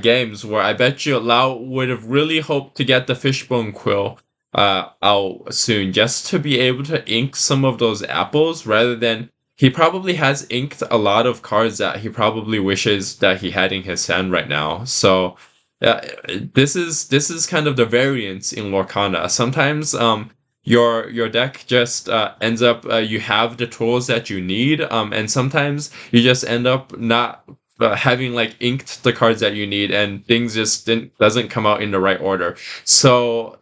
games where I bet you Lau would have really hoped to get the Fishbone Quill out soon, just to be able to ink some of those apples, rather than he probably has inked a lot of cards that he probably wishes that he had in his hand right now. So this is kind of the variance in Lorcana. Sometimes your deck just ends up you have the tools that you need, and sometimes you just end up not having like inked the cards that you need, and things just doesn't come out in the right order. So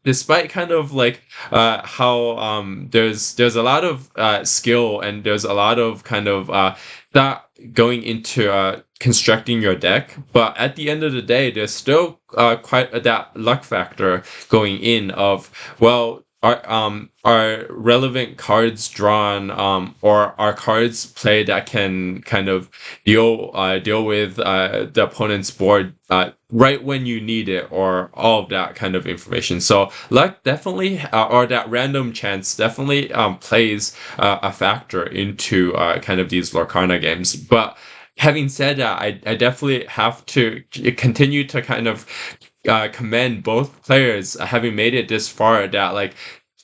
despite kind of like how there's a lot of skill, and there's a lot of kind of that going into constructing your deck, but at the end of the day, there's still quite that luck factor going in of, well, are relevant cards drawn, or are cards played that can kind of deal with the opponent's board right when you need it, or all of that kind of information. So luck definitely, or that random chance definitely plays a factor into kind of these Lorcana games. But having said that, I definitely have to continue to kind of commend both players having made it this far, that like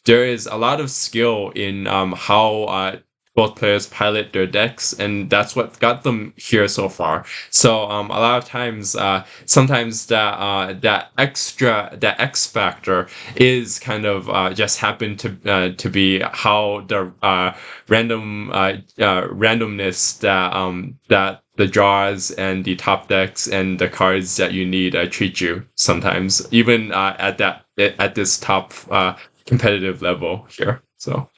there is a lot of skill in how both players pilot their decks, and that's what got them here so far. So a lot of times, sometimes that X factor is kind of just happened to be how the randomness that the draws and the top decks and the cards that you need treat you sometimes, even at this top competitive level here. So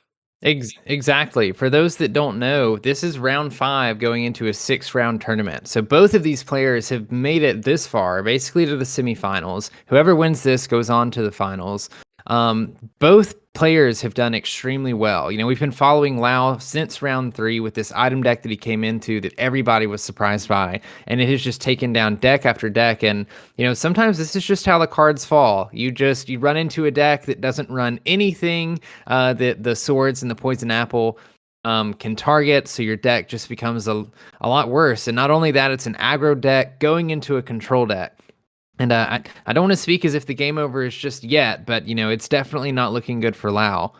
Exactly. For those that don't know, this is round 5 going into a 6-round tournament. So both of these players have made it this far, basically to the semifinals. Whoever wins this goes on to the finals. Both players have done extremely well. We've been following Lao since round 3 with this item deck that he came into that everybody was surprised by, and it has just taken down deck after deck. And sometimes this is just how the cards fall. You run into a deck that doesn't run anything that the swords and the poison apple can target, so your deck just becomes a lot worse. And not only that, it's an aggro deck going into a control deck. And I don't want to speak as if the game over is just yet, but it's definitely not looking good for Lao.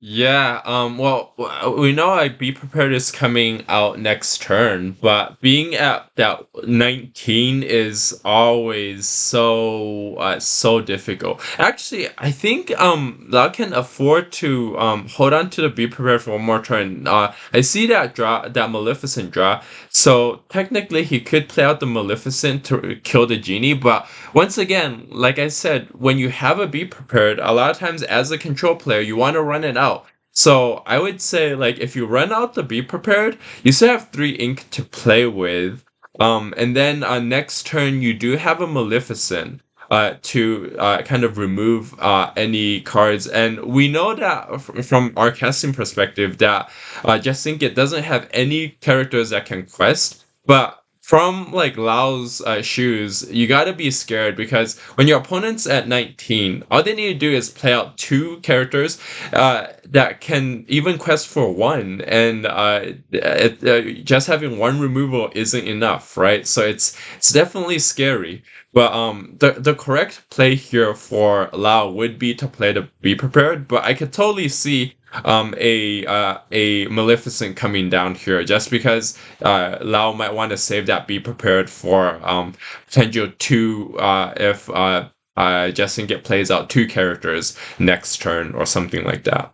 yeah, well, we know like Be Prepared is coming out next turn, but being at that 19 is always so difficult. Actually, I think Lau can afford to hold on to the Be Prepared for one more turn. I see that Maleficent draw, so technically he could play out the Maleficent to kill the genie, but once again, like I said, when you have a Be Prepared, a lot of times as a control player, you want to run it out. So I would say, like, if you run out the Be Prepared, you still have 3 ink to play with. And then next turn, you do have a Maleficent to kind of remove any cards. And we know that from our casting perspective that Just Think It doesn't have any characters that can quest, but from like Lao's shoes, you gotta be scared, because when your opponent's at 19, all they need to do is play out 2 characters that can even quest for 1, and just having 1 removal isn't enough, right? So it's definitely scary. But the correct play here for Lao would be to play the Be Prepared, but I could totally see a Maleficent coming down here, just because Lao might want to save that Be Prepared for potential 2 if Just Think It plays out 2 characters next turn or something like that.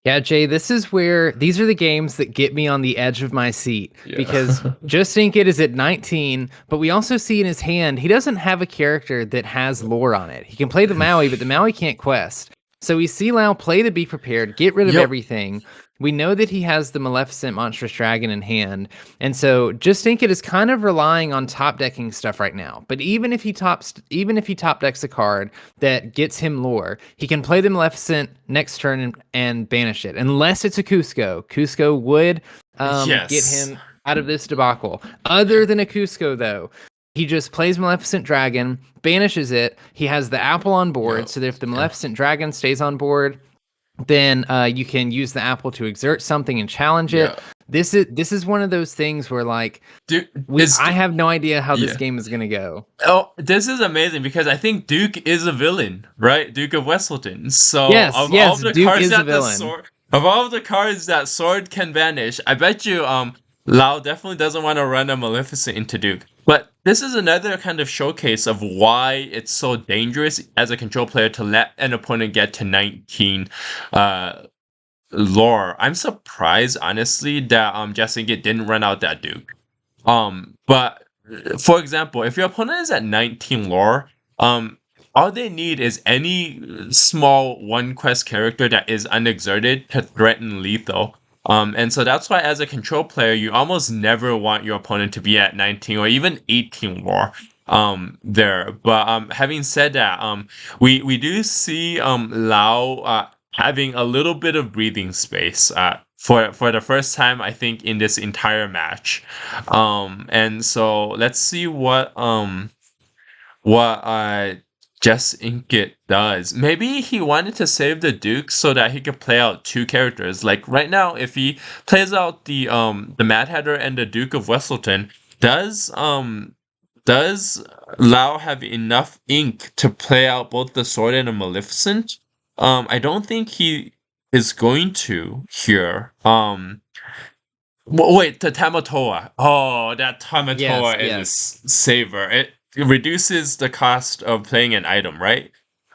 Yeah, Jay, this is where these are the games that get me on the edge of my seat, because Just Think It is at 19, but we also see in his hand, he doesn't have a character that has lore on it. He can play the Maui, but the Maui can't quest. So we see Lao play the Be Prepared, get rid of everything, We know that he has the Maleficent Monstrous Dragon in hand, and so Just Ink It is kind of relying on top decking stuff right now. But even if he top decks a card that gets him lore, he can play the Maleficent next turn and banish it, unless it's a Cusco. Cusco would get him out of this debacle. Other than a Cusco, though, he just plays Maleficent Dragon, banishes it. He has the apple on board, so that if the Maleficent Dragon stays on board, then you can use the apple to exert something and challenge it. This is one of those things where, like, I have no idea how this game is gonna go. Oh, this is amazing because I think Duke is a villain, right? Duke of Westleton. So yes, Duke is a villain. Of all of the cards that Sword can banish, I bet you Lao definitely doesn't want to run a Maleficent into Duke. But this is another kind of showcase of why it's so dangerous as a control player to let an opponent get to 19 lore. I'm surprised, honestly, that Just Ink It didn't run out that Duke. But for example, if your opponent is at 19 lore, all they need is any small one quest character that is unexerted to threaten lethal. And so that's why as a control player, you almost never want your opponent to be at 19 or even 18 lore there. But having said that, we do see Lao having a little bit of breathing space for the first time, I think, in this entire match. And so let's see what Just Ink It does. Maybe he wanted to save the Duke so that he could play out two characters. Like right now, if he plays out the Mad Hatter and the Duke of Westleton, does Lao have enough ink to play out both the Sword and the Maleficent? I don't think he is going to here. Wait, the Tamatoa. Oh, that Tamatoa is a saver. It reduces the cost of playing an item, right?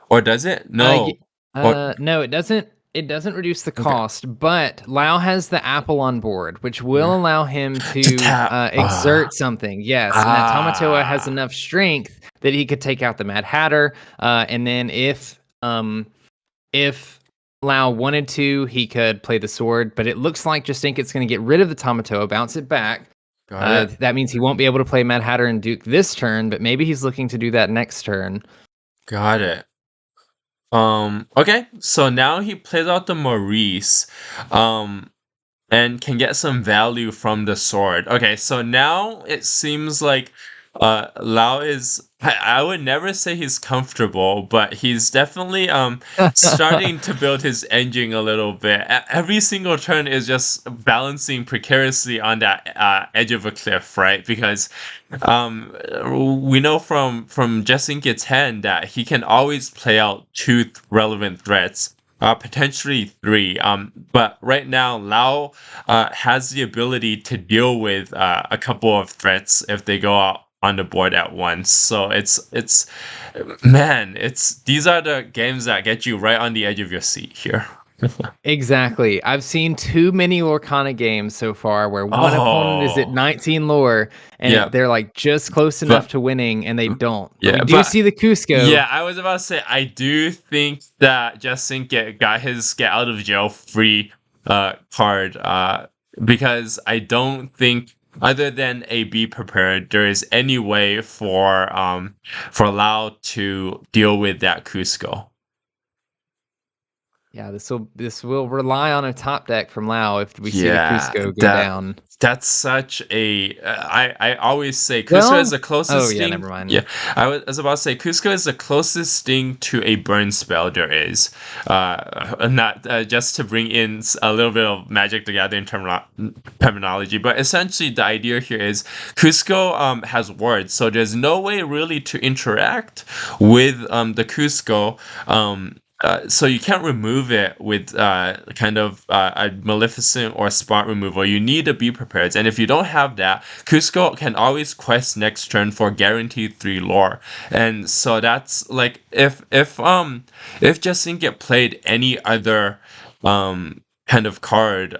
Or does it? No. No, it doesn't. It doesn't reduce the cost, but Lao has the apple on board, which will allow him to exert something. Yes, and that Tamatoa has enough strength that he could take out the Mad Hatter. And then if Lao wanted to, he could play the sword. But it looks like Just Ink It's going to get rid of the Tamatoa, bounce it back. That means he won't be able to play Mad Hatter and Duke this turn, but maybe he's looking to do that next turn. Got it. Okay, so now he plays out the Maurice, and can get some value from the sword. Okay, so now it seems like Lao is, I would never say he's comfortable, but he's definitely starting to build his engine a little bit. Every single turn is just balancing precariously on that edge of a cliff, right? Because we know from Just Ink It's hand that he can always play out two relevant threats. Potentially three. But right now, Lao has the ability to deal with a couple of threats if they go out on the board at once. So it's these are the games that get you right on the edge of your seat here. Exactly. I've seen too many Lorcana games so far where one opponent is at 19 lore and they're like just close enough to winning and they don't. We do see the Cusco. Yeah, I was about to say, I do think that Just Ink It got his get out of jail free card because I don't think, other than a Be Prepared, there is any way for Lao to deal with that Cusco. Yeah, this will rely on a top deck from Lao if we see the Cusco go down. That's such a I always say Cusco is the closest thing. Never mind. Yeah, I was about to say Cusco is the closest thing to a burn spell there is. Not just to bring in a little bit of Magic the Gathering terminology, but essentially the idea here is Cusco has words, so there's no way really to interact with the Cusco. So you can't remove it with kind of a Maleficent or Spot removal. You need to Be Prepared, and if you don't have that, Cusco can always quest next turn for guaranteed 3 lore. And so that's like if Just Ink It played any other kind of card,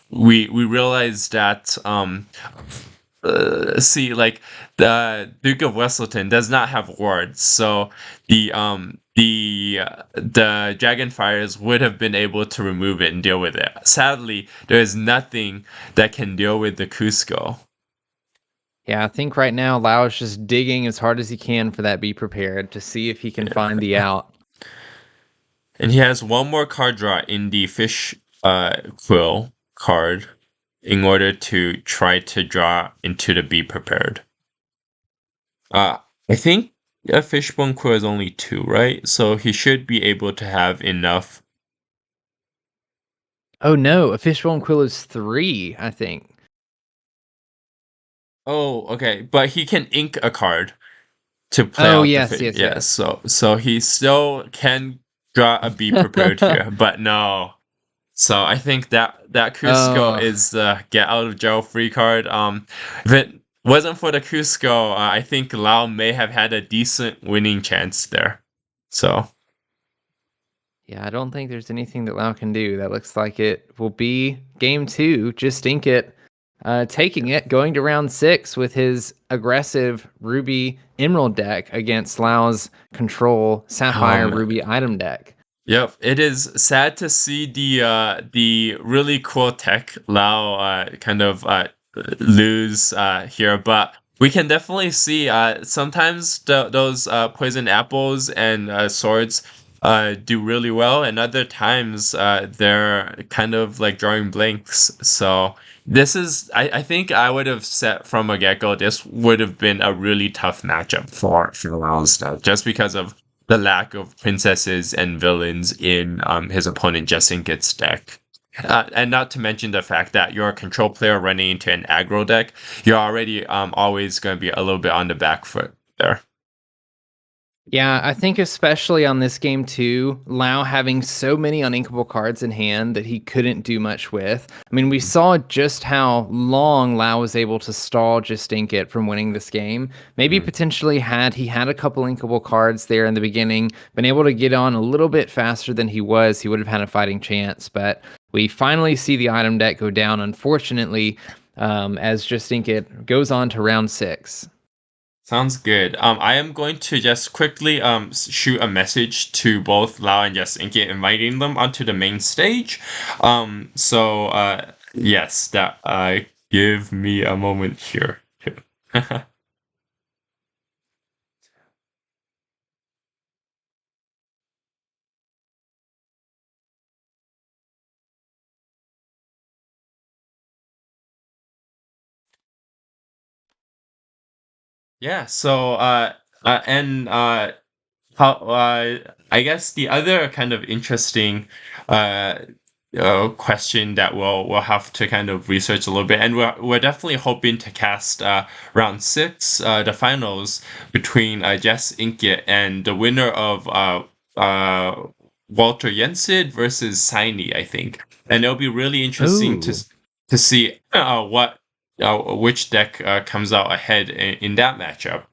we realize that see, like the Duke of Westleton does not have wards, so the Dragonfires would have been able to remove it and deal with it. Sadly, there is nothing that can deal with the Cusco. Yeah, I think right now Lao is just digging as hard as he can for that Be Prepared to see if he can find the out. And he has one more card draw in the Fish Quill card in order to try to draw into the Be Prepared. I think a Fishbone Quill is only 2, right? So he should be able to have enough. Oh no, a Fishbone Quill is 3, I think. Oh, okay, but he can ink a card to play out yes, the fish. yes. So he still can draw a Be Prepared here, but no. So I think that Cusco is the get out of jail free card. If it wasn't for the Cusco, I think Lao may have had a decent winning chance there. So yeah, I don't think there's anything that Lao can do. That looks like it will be game 2. Just ink it, taking it, going to round 6 with his aggressive Ruby Emerald deck against Lao's control Sapphire Ruby item deck. Yep, it is sad to see the really cool tech Lao kind of lose here, but we can definitely see sometimes those poison apples and swords do really well, and other times they're kind of like drawing blanks. So this is, I think I would have said from a get-go, this would have been a really tough matchup for Lao's stuff, just because of the lack of princesses and villains in his opponent Jessinget's deck. And not to mention the fact that you're a control player running into an aggro deck, you're already always going to be a little bit on the back foot there. Yeah, I think especially on this game too, Lao having so many uninkable cards in hand that he couldn't do much with. I mean, we saw just how long Lao was able to stall Just Ink It from winning this game. Maybe potentially had he had a couple inkable cards there in the beginning, been able to get on a little bit faster than he would have had a fighting chance. But we finally see the item deck go down, unfortunately, as Just Ink It goes on to round 6. Sounds good. I am going to just quickly shoot a message to both Lao and Just Ink It, inviting them onto the main stage. Yes, that give me a moment here. Yeah, so how I guess the other kind of interesting question that we'll have to kind of research a little bit, and we're definitely hoping to cast round 6, the finals between Jess Inkit and the winner of Walter Jensid versus Saini, I think, and it'll be really interesting to see which deck comes out ahead in that matchup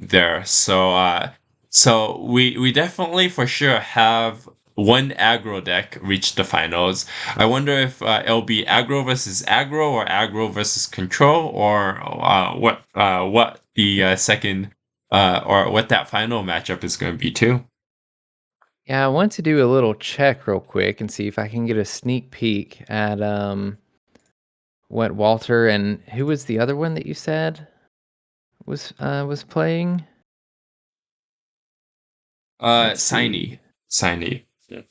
there. So we definitely for sure have one aggro deck reach the finals. I wonder if it'll be aggro versus aggro or aggro versus control, or what the second or what that final matchup is going to be too. Yeah, I want to do a little check real quick and see if I can get a sneak peek at what Walter and who was the other one that you said was playing? Saini. Yeah.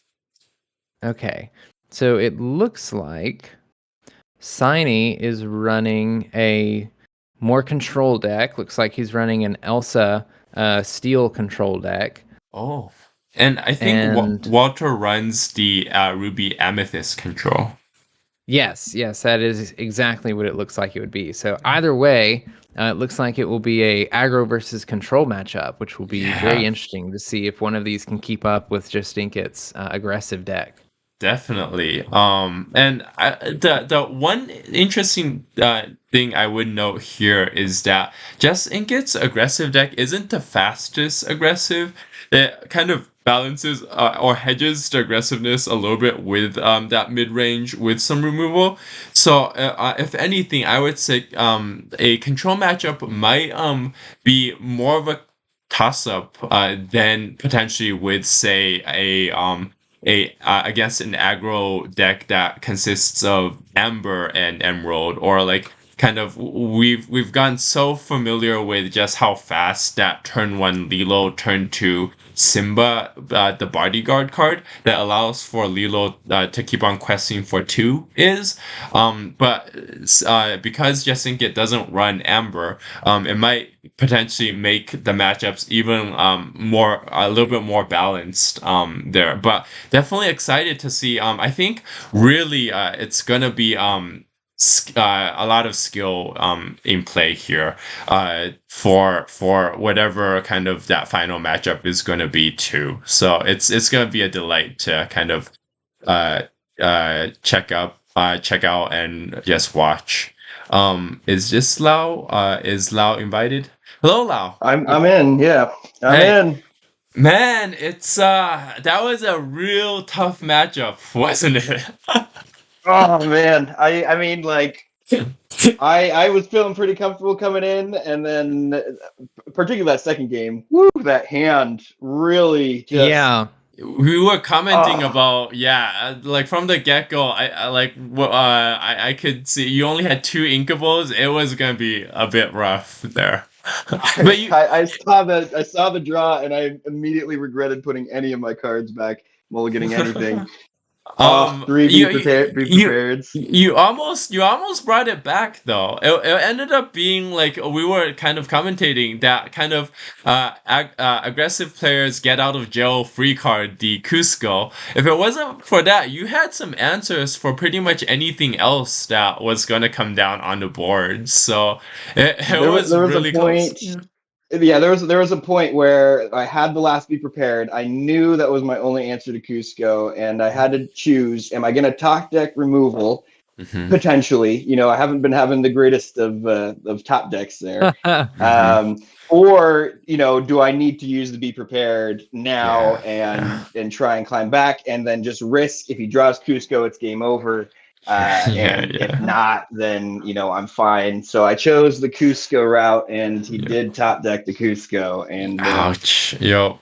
Okay. So it looks like Saini is running a more control deck. Looks like he's running an Elsa steel control deck. Oh. And I think Walter runs the Ruby Amethyst control. Yes, that is exactly what it looks like it would be. So either way, it looks like it will be a aggro versus control matchup, which will be very interesting to see if one of these can keep up with Just Inkit's aggressive deck. Definitely. And the one interesting thing I would note here is that Just Inkit's aggressive deck isn't the fastest aggressive. It kind of balances or hedges the aggressiveness a little bit with that mid range with some removal. So if anything, I would say a control matchup might be more of a toss up than potentially with say a against an aggro deck that consists of Amber and Emerald, or like kind of we've gotten so familiar with just how fast that turn 1 Lilo turn 2 Simba, the bodyguard card that allows for Lilo to keep on questing for 2 is. But because Jessinket doesn't run Amber, it might potentially make the matchups even a little bit more balanced there. But definitely excited to see. I think really it's gonna be a lot of skill in play here for whatever kind of that final matchup is going to be too. So it's going to be a delight to kind of check out and just watch. Is this Lao? Is Lao invited? Hello, Lao. I'm in. Yeah, I'm in. Man, it's that was a real tough matchup, wasn't it? Oh man, I mean, like, I was feeling pretty comfortable coming in, and then particularly that second game, woo, that hand really just. Yeah. We were commenting about like from the get go. I could see you only had 2 inkables. It was gonna be a bit rough there. But I saw the draw, and I immediately regretted putting any of my cards back while getting anything. Be prepared. You almost brought it back though. It ended up being like we were kind of commentating that kind of aggressive players get out of jail free card, the Cusco. If it wasn't for that, you had some answers for pretty much anything else that was gonna come down on the board. So it was really close. Yeah, there was a point where I had the last be prepared. I knew that was my only answer to Cusco, and I had to choose: am I going to top deck removal? Potentially, I haven't been having the greatest of top decks there. Or do I need to use the be prepared now and try and climb back, and then just risk if he draws Cusco, it's game over. If not, then I'm fine. So I chose the Cusco route, and he did top deck the Cusco. And ouch, yo.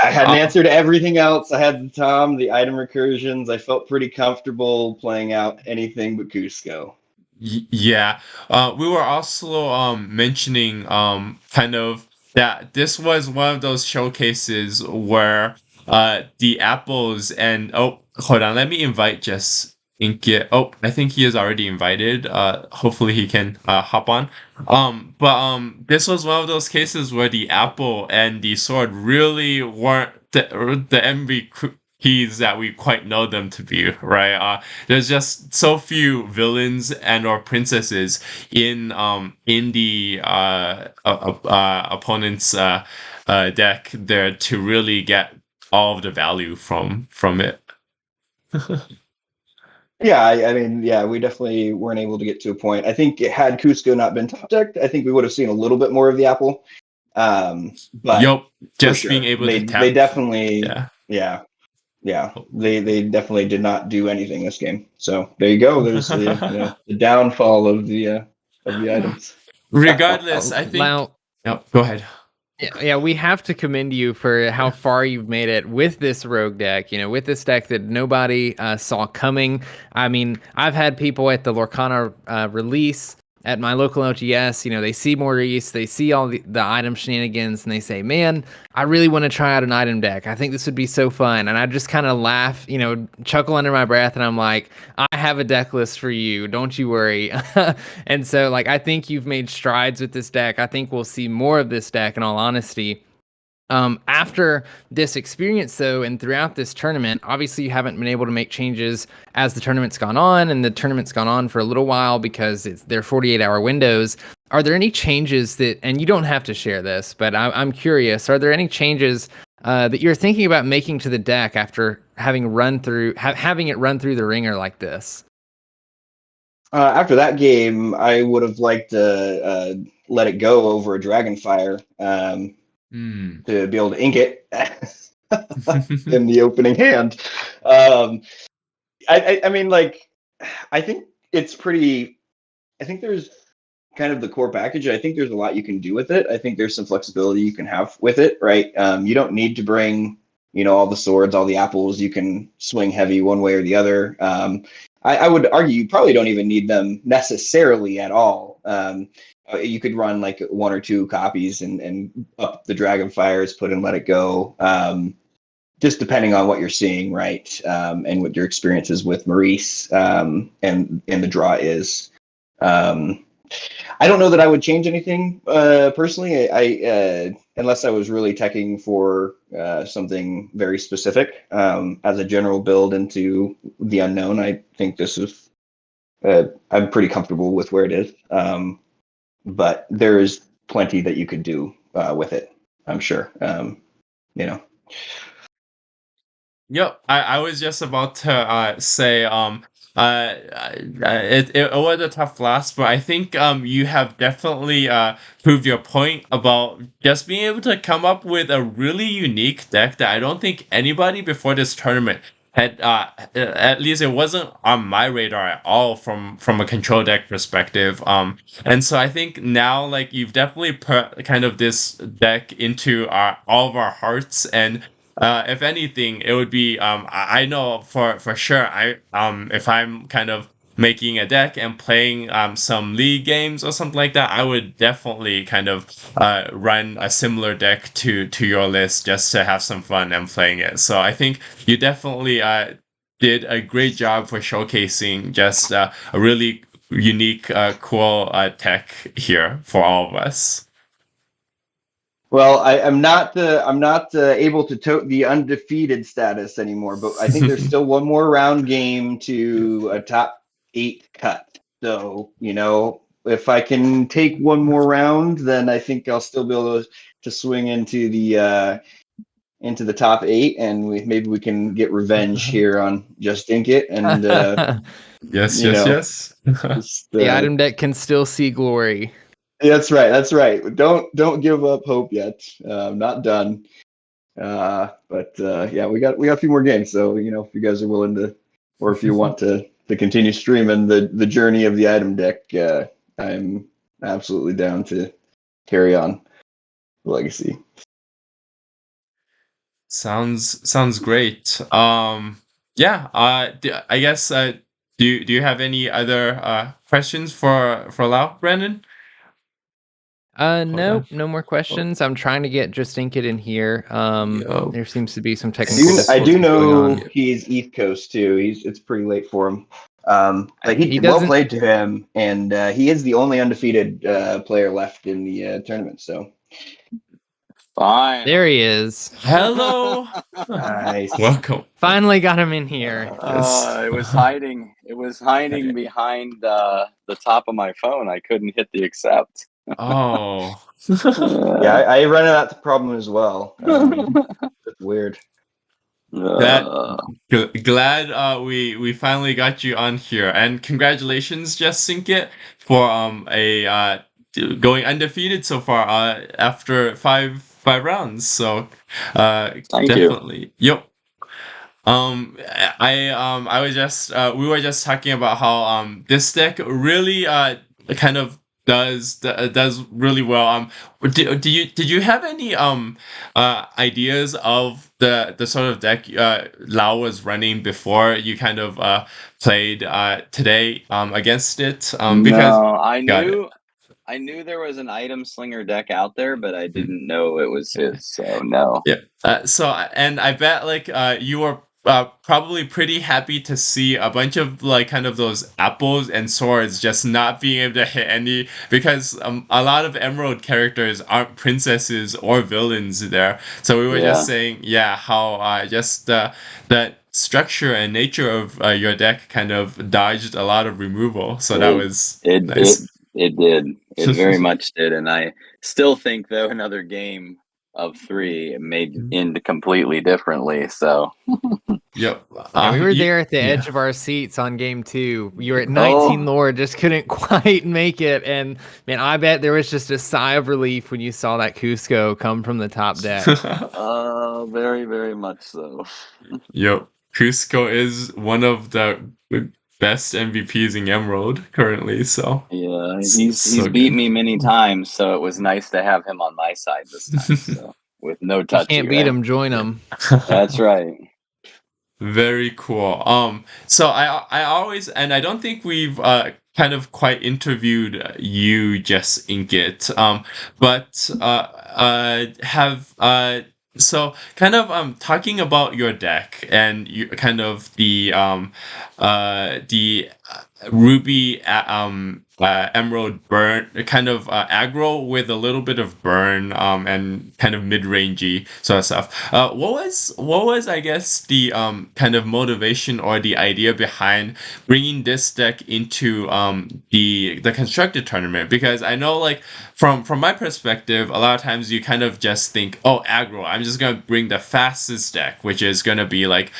I had an answer to everything else. I had the item recursions. I felt pretty comfortable playing out anything but Cusco. Yeah, we were also mentioning kind of that this was one of those showcases where the apples and hold on, let me invite Jess. I think he is already invited. Hopefully he can hop on. But this was one of those cases where the apple and the sword really weren't the MVPs that we quite know them to be, right? There's just so few villains and or princesses in the opponent's deck there to really get all of the value from it. Yeah, I mean, we definitely weren't able to get to a point. I think had Cusco not been top decked, I think we would have seen a little bit more of the apple. But just being able to tap. They definitely, they definitely did not do anything this game. So there you go. There's the downfall of the items. Regardless, I think. Now, go ahead. Yeah, we have to commend you for how far you've made it with this rogue deck, with this deck that nobody saw coming. I mean, I've had people at the Lorcana release at my local LGS, they see Maurice, they see all the item shenanigans, and they say, man, I really want to try out an item deck. I think this would be so fun. And I just kind of laugh, chuckle under my breath, and I'm like, I have a deck list for you. Don't you worry. And so, I think you've made strides with this deck. I think we'll see more of this deck, in all honesty. After this experience, though, and throughout this tournament, obviously you haven't been able to make changes as the tournament's gone on, and the tournament's gone on for a little while because they're 48-hour windows. Are there any changes that, and you don't have to share this, but I'm curious, are there any changes that you're thinking about making to the deck after having it run through the ringer like this? After that game, I would have liked to let it go over a Dragonfire. To be able to ink it. in the opening hand. I mean, like, I think it's pretty. I think there's kind of the core package. I think there's a lot you can do with it. I think there's some flexibility you can have with it, right? You don't need to bring, all the swords, all the apples. You can swing heavy one way or the other. I would argue you probably don't even need them necessarily at all. You could run like 1 or 2 copies and up the Dragonfires, put and let it go. Just depending on what you're seeing, right? And what your experience is with Maurice and the draw is. I don't know that I would change anything personally. I unless I was really teching for something very specific. As a general build into the unknown, I think this is. I'm pretty comfortable with where it is, but there is plenty that you could do with it. I'm sure. Yep, I was just about to say it was a tough loss, but I think you have definitely proved your point about just being able to come up with a really unique deck that I don't think anybody before this tournament had at least it wasn't on my radar at all from a control deck perspective. And so I think now like you've definitely put kind of this deck into all of our hearts, and if anything, it would be I know for sure if I'm kind of making a deck and playing some league games or something like that, I would definitely kind of run a similar deck to your list just to have some fun and playing it. So I think you definitely did a great job for showcasing just a really unique, cool tech here for all of us. Well, I'm not able to tote the undefeated status anymore, but I think there's still one more round game to a top 8 cut. So, if I can take one more round, then I think I'll still be able to swing into the top 8, and maybe we can get revenge here on Just Ink It. And yes. just, the item deck can still see glory. That's right. Don't give up hope yet. I'm not done. But yeah, we got a few more games. So if you guys are willing to, or if you want to continue streaming the journey of the item deck, I'm absolutely down to carry on Legacy. Sounds great. Yeah. I guess. Do you have any other questions for Lau, Brandon? No more questions. I'm trying to get Just Ink It in here. There seems to be some technical difficulties. I do know he's East Coast too. It's pretty late for him. But he well played to him, and he is the only undefeated player left in the tournament. So fine. There he is. Hello. Nice. Welcome. Finally got him in here. It was hiding. It was hiding behind the top of my phone. I couldn't hit the accept. Oh. Yeah, I run into that problem as well. It's weird. Glad we finally got you on here, and congratulations, Just Ink It, for going undefeated so far after five rounds. So Thank definitely. you. Yep. I was just we were just talking about how this deck really kind of does really well. Did you have any ideas of the sort of deck Lau was running before you kind of played today against it? Because no, I knew there was an item slinger deck out there, but I didn't know it was his. So no. Yeah. So and I bet like you were probably pretty happy to see a bunch of like kind of those apples and swords just not being able to hit any, because a lot of Emerald characters aren't princesses or villains there. So we were just saying, how just that structure and nature of your deck kind of dodged a lot of removal. So that was nice. It did. It very much did. And I still think, though, another game of 3 made end completely differently. So Yep. Yeah, we were there at the edge of our seats on game 2. You were at 19 lore, just couldn't quite make it. And man, I bet there was just a sigh of relief when you saw that Cusco come from the top deck. Very, very much so. Yep. Cusco is one of the best MVPs in Emerald currently, so yeah, he's beat me many times, so it was nice to have him on my side this time. So with no touchy, you can't beat him, join him. That's right. Very cool. So I always, and I don't think we've kind of quite interviewed you just in Git, but have so kind of talking about your deck and you kind of the Ruby Emerald burn kind of aggro with a little bit of burn and kind of mid-rangey sort of stuff. What was I guess the kind of motivation or the idea behind bringing this deck into the constructed tournament? Because I know like from my perspective, a lot of times you kind of just think, oh, aggro, I'm just gonna bring the fastest deck, which is gonna be like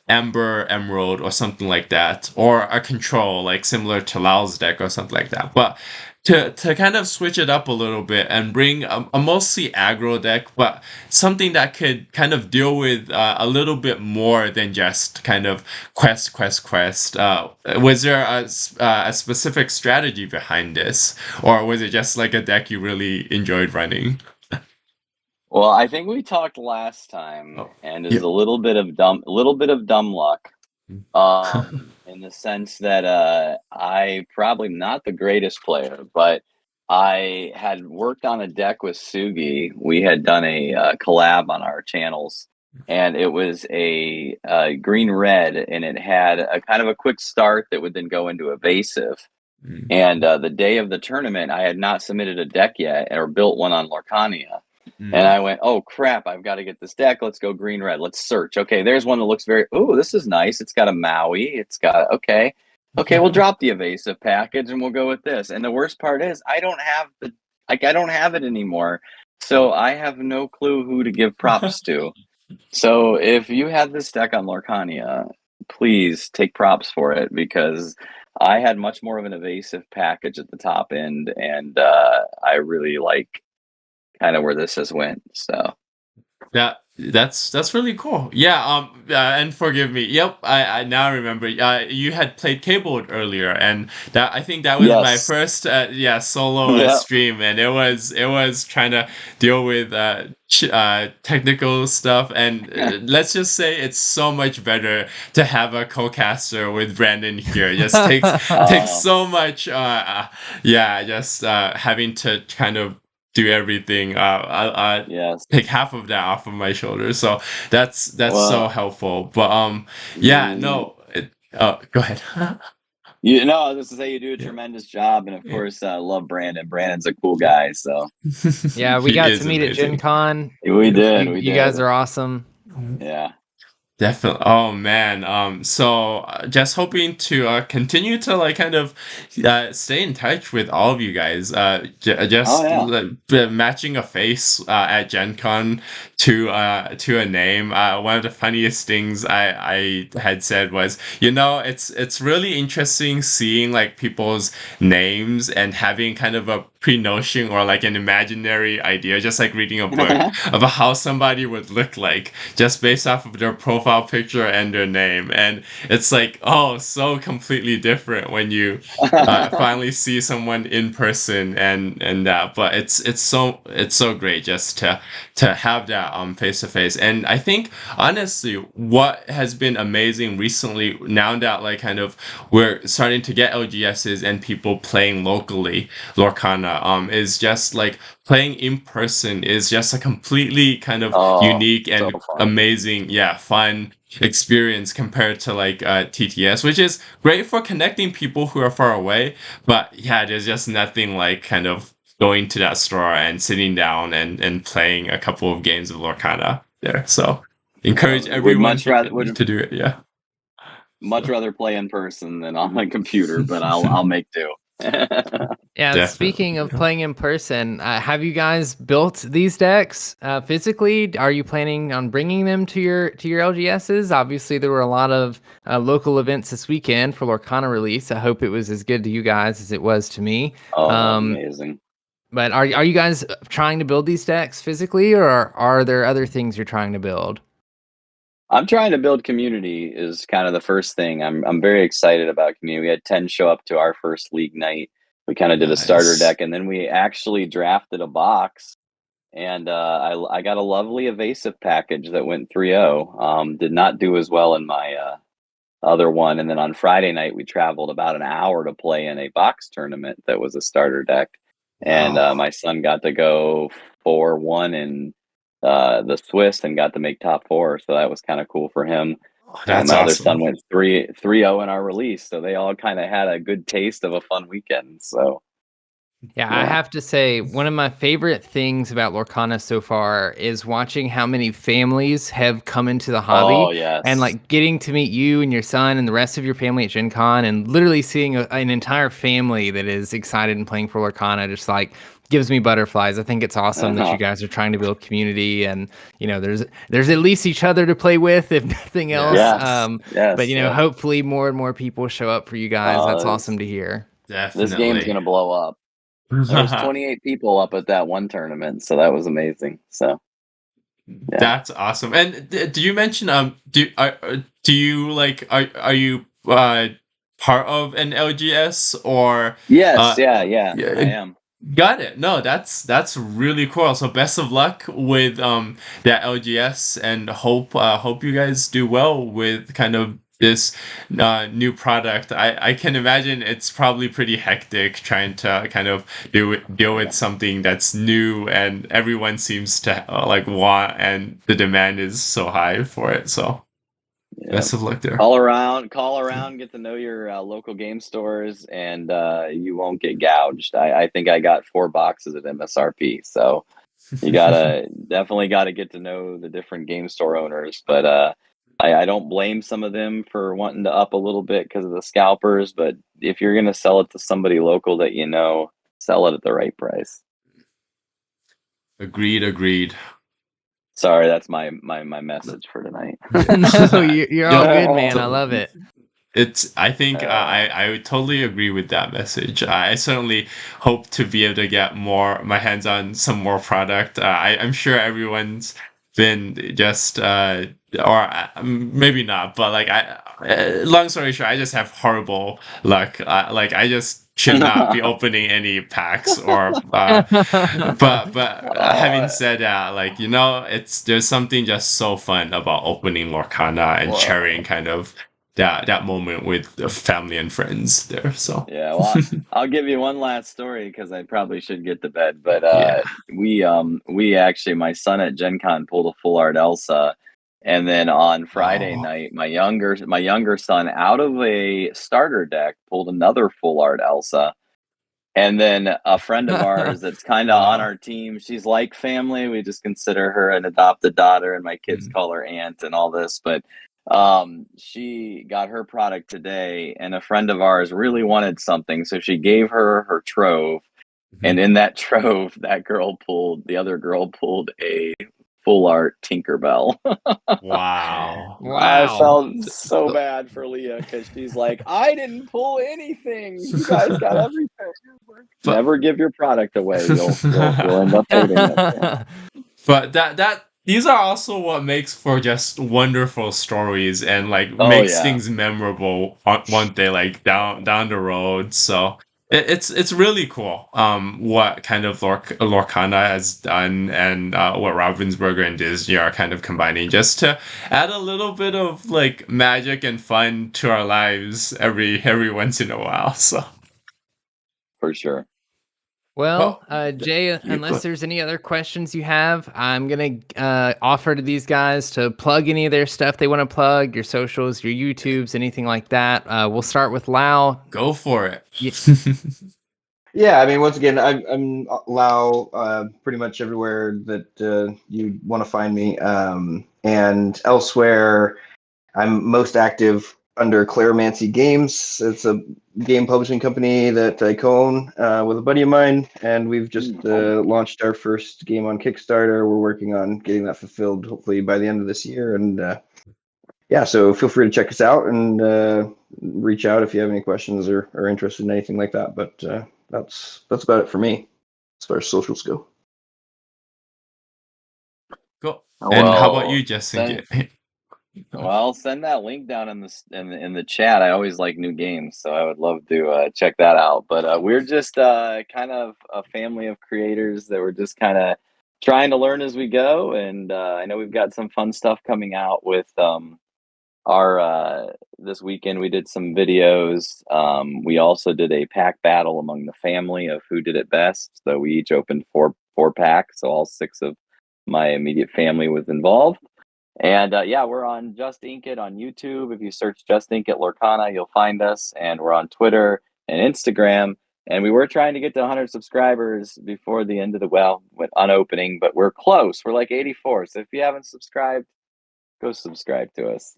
Amber Emerald or something like that, or a control like similar to Lao's deck or something like that. But to kind of switch it up a little bit and bring a mostly aggro deck, but something that could kind of deal with a little bit more than just kind of quest. Was there a specific strategy behind this, or was it just like a deck you really enjoyed running? Well, I think we talked last time, and it's a little bit of dumb luck, in the sense that I probably not the greatest player, but I had worked on a deck with Sugi. We had done a collab on our channels, and it was a green-red, and it had a kind of a quick start that would then go into evasive. And the day of the tournament, I had not submitted a deck yet or built one on Lorcania. And I went, oh crap, I've got to get this deck. Let's go green red. Let's search. Okay, there's one that looks very, oh, this is nice. It's got a Maui. It's got, okay, we'll drop the evasive package and we'll go with this. And the worst part is I don't have it anymore. So I have no clue who to give props to. So if you have this deck on Lorcania, please take props for it, because I had much more of an evasive package at the top end, and I really like kind of where this has went. So that's really cool. Yeah. And forgive me. Yep. I now remember. You had played keyboard earlier, and that I think that was my first solo stream, and it was trying to deal with technical stuff, and let's just say it's so much better to have a co-caster with Brandon here. It just takes so much. Just having to kind of do everything. Take half of that off of my shoulders, so that's so helpful. But go ahead. You know, I was just to say you do a tremendous job, and of course, I love Brandon. Brandon's a cool guy, so yeah, we got to meet at Gen Con. We did. You guys are awesome. Yeah. Definitely. Oh man. So just hoping to continue to like kind of stay in touch with all of you guys. Matching a face at Gen Con to a name. One of the funniest things I had said was, it's really interesting seeing like people's names and having kind of a pre-notion or like an imaginary idea, just like reading a book of how somebody would look like just based off of their profile picture and their name. And it's like, oh, so completely different when you finally see someone in person and that. But it's so great just to have that face to face. And I think honestly what has been amazing recently, now that like kind of we're starting to get LGSs and people playing locally Lorcana, is just like playing in person is just a completely kind of unique and amazing, fun experience compared to like TTS, which is great for connecting people who are far away. But there's just nothing like kind of going to that store and sitting down and playing a couple of games of Lorcana there. So encourage everyone to do it. Yeah. Much rather play in person than on my computer, but I'll make do. Yeah, Definitely, speaking of playing in person, have you guys built these decks physically? Are you planning on bringing them to your LGSs? Obviously, there were a lot of local events this weekend for Lorcana release. I hope it was as good to you guys as it was to me. Oh, amazing. But are you guys trying to build these decks physically, or are there other things you're trying to build? I'm trying to build community is kind of the first thing. I'm very excited about community. We had 10 show up to our first league night. We kind of did a starter deck, and then we actually drafted a box. And I got a lovely evasive package that went 3-0. Did not do as well in my other one. And then on Friday night, we traveled about an hour to play in a box tournament that was a starter deck. And my son got to go 4-1 in the Swiss and got to make top 4. So that was kind of cool for him. And my other son went 3-0 in our release. So they all kind of had a good taste of a fun weekend. So. Yeah, I have to say, one of my favorite things about Lorcana so far is watching how many families have come into the hobby. Oh, yes. And like getting to meet you and your son and the rest of your family at Gen Con, and literally seeing an entire family that is excited and playing for Lorcana just like gives me butterflies. I think it's awesome that you guys are trying to build community, and you know there's at least each other to play with, if nothing else. Yes, but you know, hopefully more and more people show up for you guys. That's awesome to hear. Definitely. This game's gonna blow up. There was 28 people up at that one tournament, so that was amazing. So that's awesome. And do you mention do you like are you part of an LGS or? Yes, yeah, I am. Got it. No, that's really cool. So best of luck with that LGS, and hope you guys do well with kind of this new product. I can imagine it's probably pretty hectic trying to kind of deal with something that's new and everyone seems to like want, and the demand is so high for it. So best of luck there. Call around, get to know your local game stores, and you won't get gouged. I think I got 4 boxes at MSRP, so you definitely gotta get to know the different game store owners. But I don't blame some of them for wanting to up a little bit because of the scalpers. But if you're gonna sell it to somebody local that you know, sell it at the right price. Agreed. Sorry, that's my message for tonight. No, you're all good, man. I love it. I think I totally agree with that message. I certainly hope to be able to get my hands on some more product. I'm sure everyone's been just or maybe not, but like long story short, I just have horrible luck. Like I just should not be opening any packs or but having said that, like you know, there's something just so fun about opening Lorcana and sharing kind of that moment with the family and friends there. So yeah, well, I'll give you one last story because I probably should get to bed. But we actually, my son at Gen Con pulled a full art Elsa, and then on Friday night, my younger son, out of a starter deck, pulled another full art Elsa. And then a friend of ours that's kind of on our team, she's like family. We just consider her an adopted daughter, and my kids call her aunt and all this. But she got her product today, and a friend of ours really wanted something, so she gave her trove. And in that trove, the other girl pulled a full art Tinkerbell. Wow. I felt so bad for Leah because she's like, I didn't pull anything. You guys got everything. Never give your product away. You'll end up hating it. But these are also what makes for just wonderful stories and like makes things memorable one day, like down the road. So it's really cool what kind of Lorcana has done, and what Ravensburger and Disney are kind of combining just to add a little bit of like magic and fun to our lives every once in a while. So for sure. Well, Jay, unless there's any other questions you have, I'm going to offer to these guys to plug any of their stuff they want to plug, your socials, your YouTubes, anything like that. We'll start with Lao. Go for it. Yeah, I mean, once again, I'm Lao pretty much everywhere that you want to find me. And elsewhere, I'm most active under Claromancy Games. It's a game publishing company that I co-own with a buddy of mine, and we've just launched our first game on Kickstarter. We're working on getting that fulfilled, hopefully by the end of this year. And yeah, so feel free to check us out and reach out if you have any questions or are interested in anything like that. But that's about it for me as far as socials go. Cool. And how about you, Justin? Well, send that link down in the chat. I always like new games, so I would love to check that out. But we're just kind of a family of creators that we're just kind of trying to learn as we go. And I know we've got some fun stuff coming out with our this weekend. We did some videos. We also did a pack battle among the family of who did it best. So we each opened four packs. So all 6 of my immediate family was involved. And yeah, we're on Just Ink It on YouTube. If you search Just Ink It Lorcana, you'll find us. And we're on Twitter and Instagram. And we were trying to get to 100 subscribers before the end of on opening, but we're close. We're like 84. So if you haven't subscribed, go subscribe to us.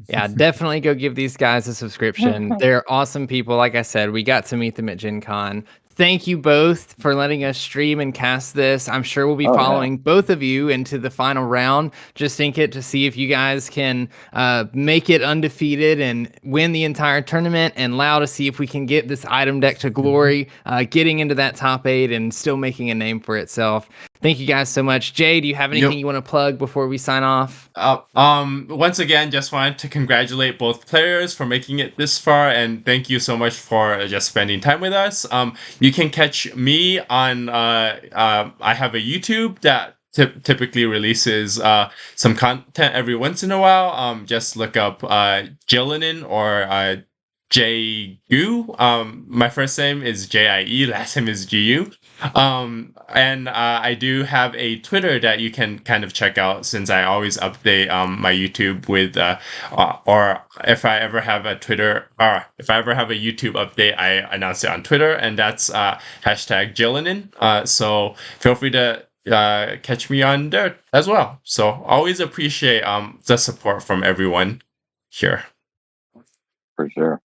Yeah, definitely go give these guys a subscription. They're awesome people. Like I said, we got to meet them at Gen Con. Thank you both for letting us stream and cast this. I'm sure we'll be following both of you into the final round. Just Ink It to see if you guys can make it undefeated and win the entire tournament, and Lao to see if we can get this item deck to glory, getting into that top 8 and still making a name for itself. Thank you guys so much. Jay, do you have anything you want to plug before we sign off? Once again, just wanted to congratulate both players for making it this far, and thank you so much for just spending time with us. You can catch me on I have a YouTube that typically releases some content every once in a while. Just look up Jeilanin or J-U. My first name is J-I-E, last name is G-U. And I do have a Twitter that you can kind of check out, since I always update my YouTube with or if I ever have a Twitter, or if I ever have a YouTube update, I announce it on Twitter, and that's hashtag Jeilanin. So feel free to catch me on there as well. So always appreciate the support from everyone here. For sure.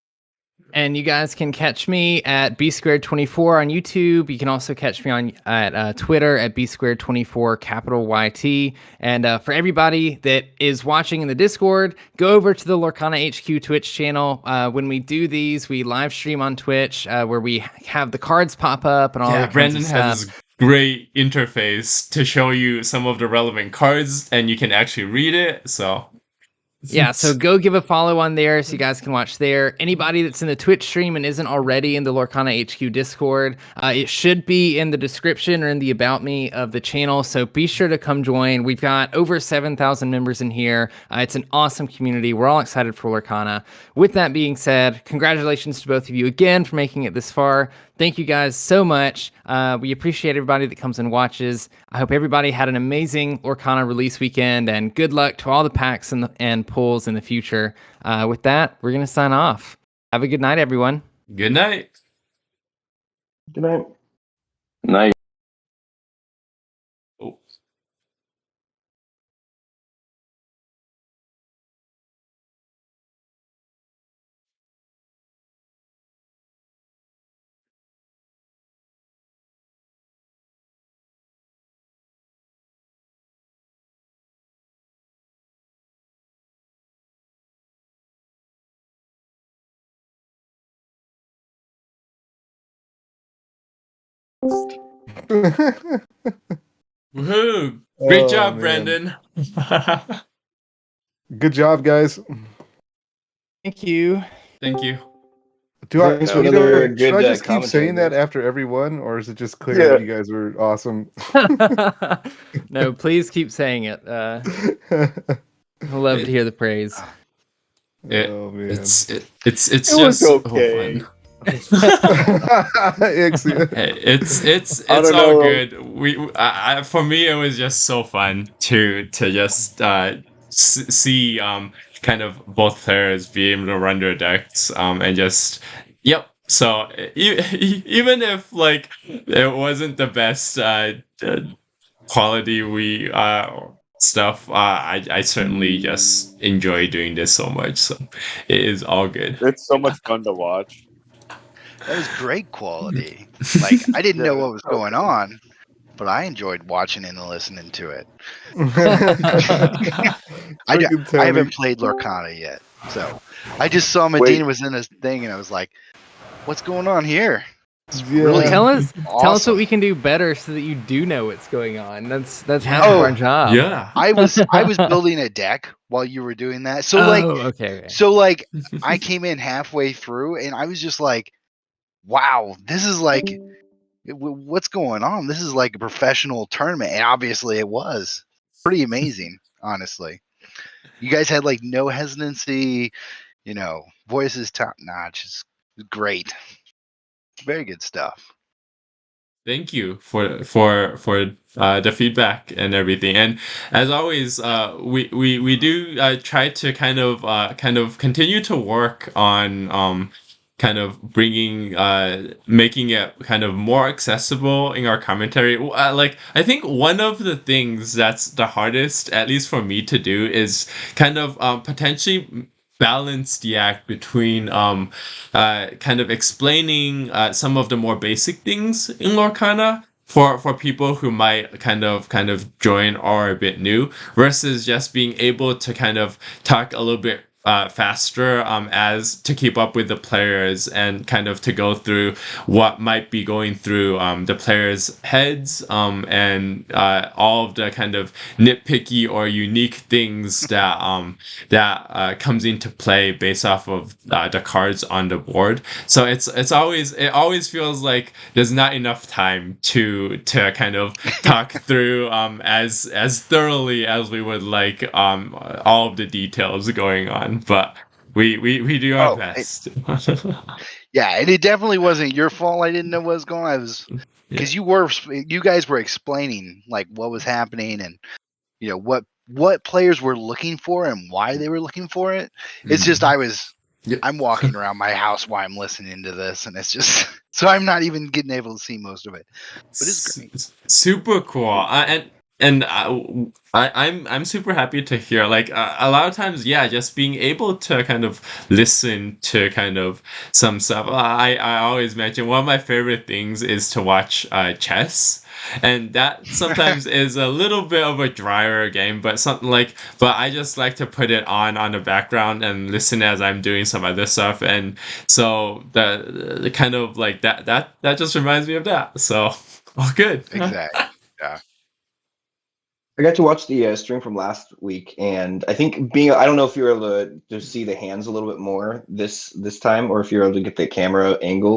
And you guys can catch me at Bsquared24 on YouTube. You can also catch me at Twitter at Bsquared24, capital YT. And for everybody that is watching in the Discord, go over to the LorcanaHQ Twitch channel. When we do these, we live stream on Twitch where we have the cards pop up and all that kinds of stuff. Brandon has great interface to show you some of the relevant cards, and you can actually read it. So yeah, so go give a follow on there so you guys can watch there. Anybody that's in the Twitch stream and isn't already in the LorcanaHQ Discord, it should be in the description or in the About Me of the channel, so be sure to come join. We've got over 7,000 members in here. It's an awesome community. We're all excited for Lorcana. With that being said, congratulations to both of you again for making it this far. Thank you guys so much. We appreciate everybody that comes and watches. I hope everybody had an amazing Lorcana release weekend, and good luck to all the packs and pulls in the future. With that, we're going to sign off. Have a good night, everyone. Good night. Good night. Night. Oh. Woohoo! Great job, man. Brandon. Good job, guys. Thank you. Thank you. Thanks for another good should I just keep commentary, saying that guys. after every one, or is it just clear that you guys were awesome? No, please keep saying it. I love to hear the praise. Oh man, It's It just was so okay. fun. Excellent. Hey, it's I don't all know. good. For me, it was just so fun to just see kind of both players be able to run their decks and just So even if like it wasn't the best quality we stuff, I certainly just enjoy doing this so much. So it is all good. It's so much fun to watch. That was great quality. Like I didn't know what was going on, but I enjoyed watching and listening to it. I haven't played Lorcana yet, so I just saw Medina was in this thing, and I was like, "What's going on here?" Really tell us awesome. what we can do better so that you do know what's going on. That's half of our job. Yeah. I was building a deck while you were doing that. So okay. So like I came in halfway through and I was just like, wow, this is like what's going on? This is like a professional tournament. And obviously it was pretty amazing, honestly. You guys had like no hesitancy, voices top notch. It's great. Very good stuff. Thank you for the feedback and everything. And as always, we do try to kind of continue to work on kind of bringing making it kind of more accessible in our commentary. Like I think one of the things that's the hardest, at least for me to do, is kind of potentially balance the act between kind of explaining some of the more basic things in Lorcana for people who might kind of join or are a bit new, versus just being able to kind of talk a little bit faster as to keep up with the players and kind of to go through what might be going through the players' heads and all of the kind of nitpicky or unique things that comes into play based off of the cards on the board. So it always feels like there's not enough time to kind of talk through as thoroughly as we would like all of the details going on. But we do our best. Yeah, and it definitely wasn't your fault. I didn't know what was going on. I was because you guys were explaining like what was happening and what players were looking for and why they were looking for it. It's just I'm walking around my house while I'm listening to this, and it's just so I'm not even getting able to see most of it. But it's great. Super cool. And I'm super happy to hear. Like a lot of times, just being able to kind of listen to kind of some stuff. I always mention one of my favorite things is to watch chess. And that sometimes is a little bit of a drier game, but I just like to put it on the background and listen as I'm doing some other stuff. And so the kind of like that just reminds me of that. So all good. Exactly. Yeah. I got to watch the stream from last week, and I think I don't know if you were able to see the hands a little bit more this time, or if you're able to get the camera angle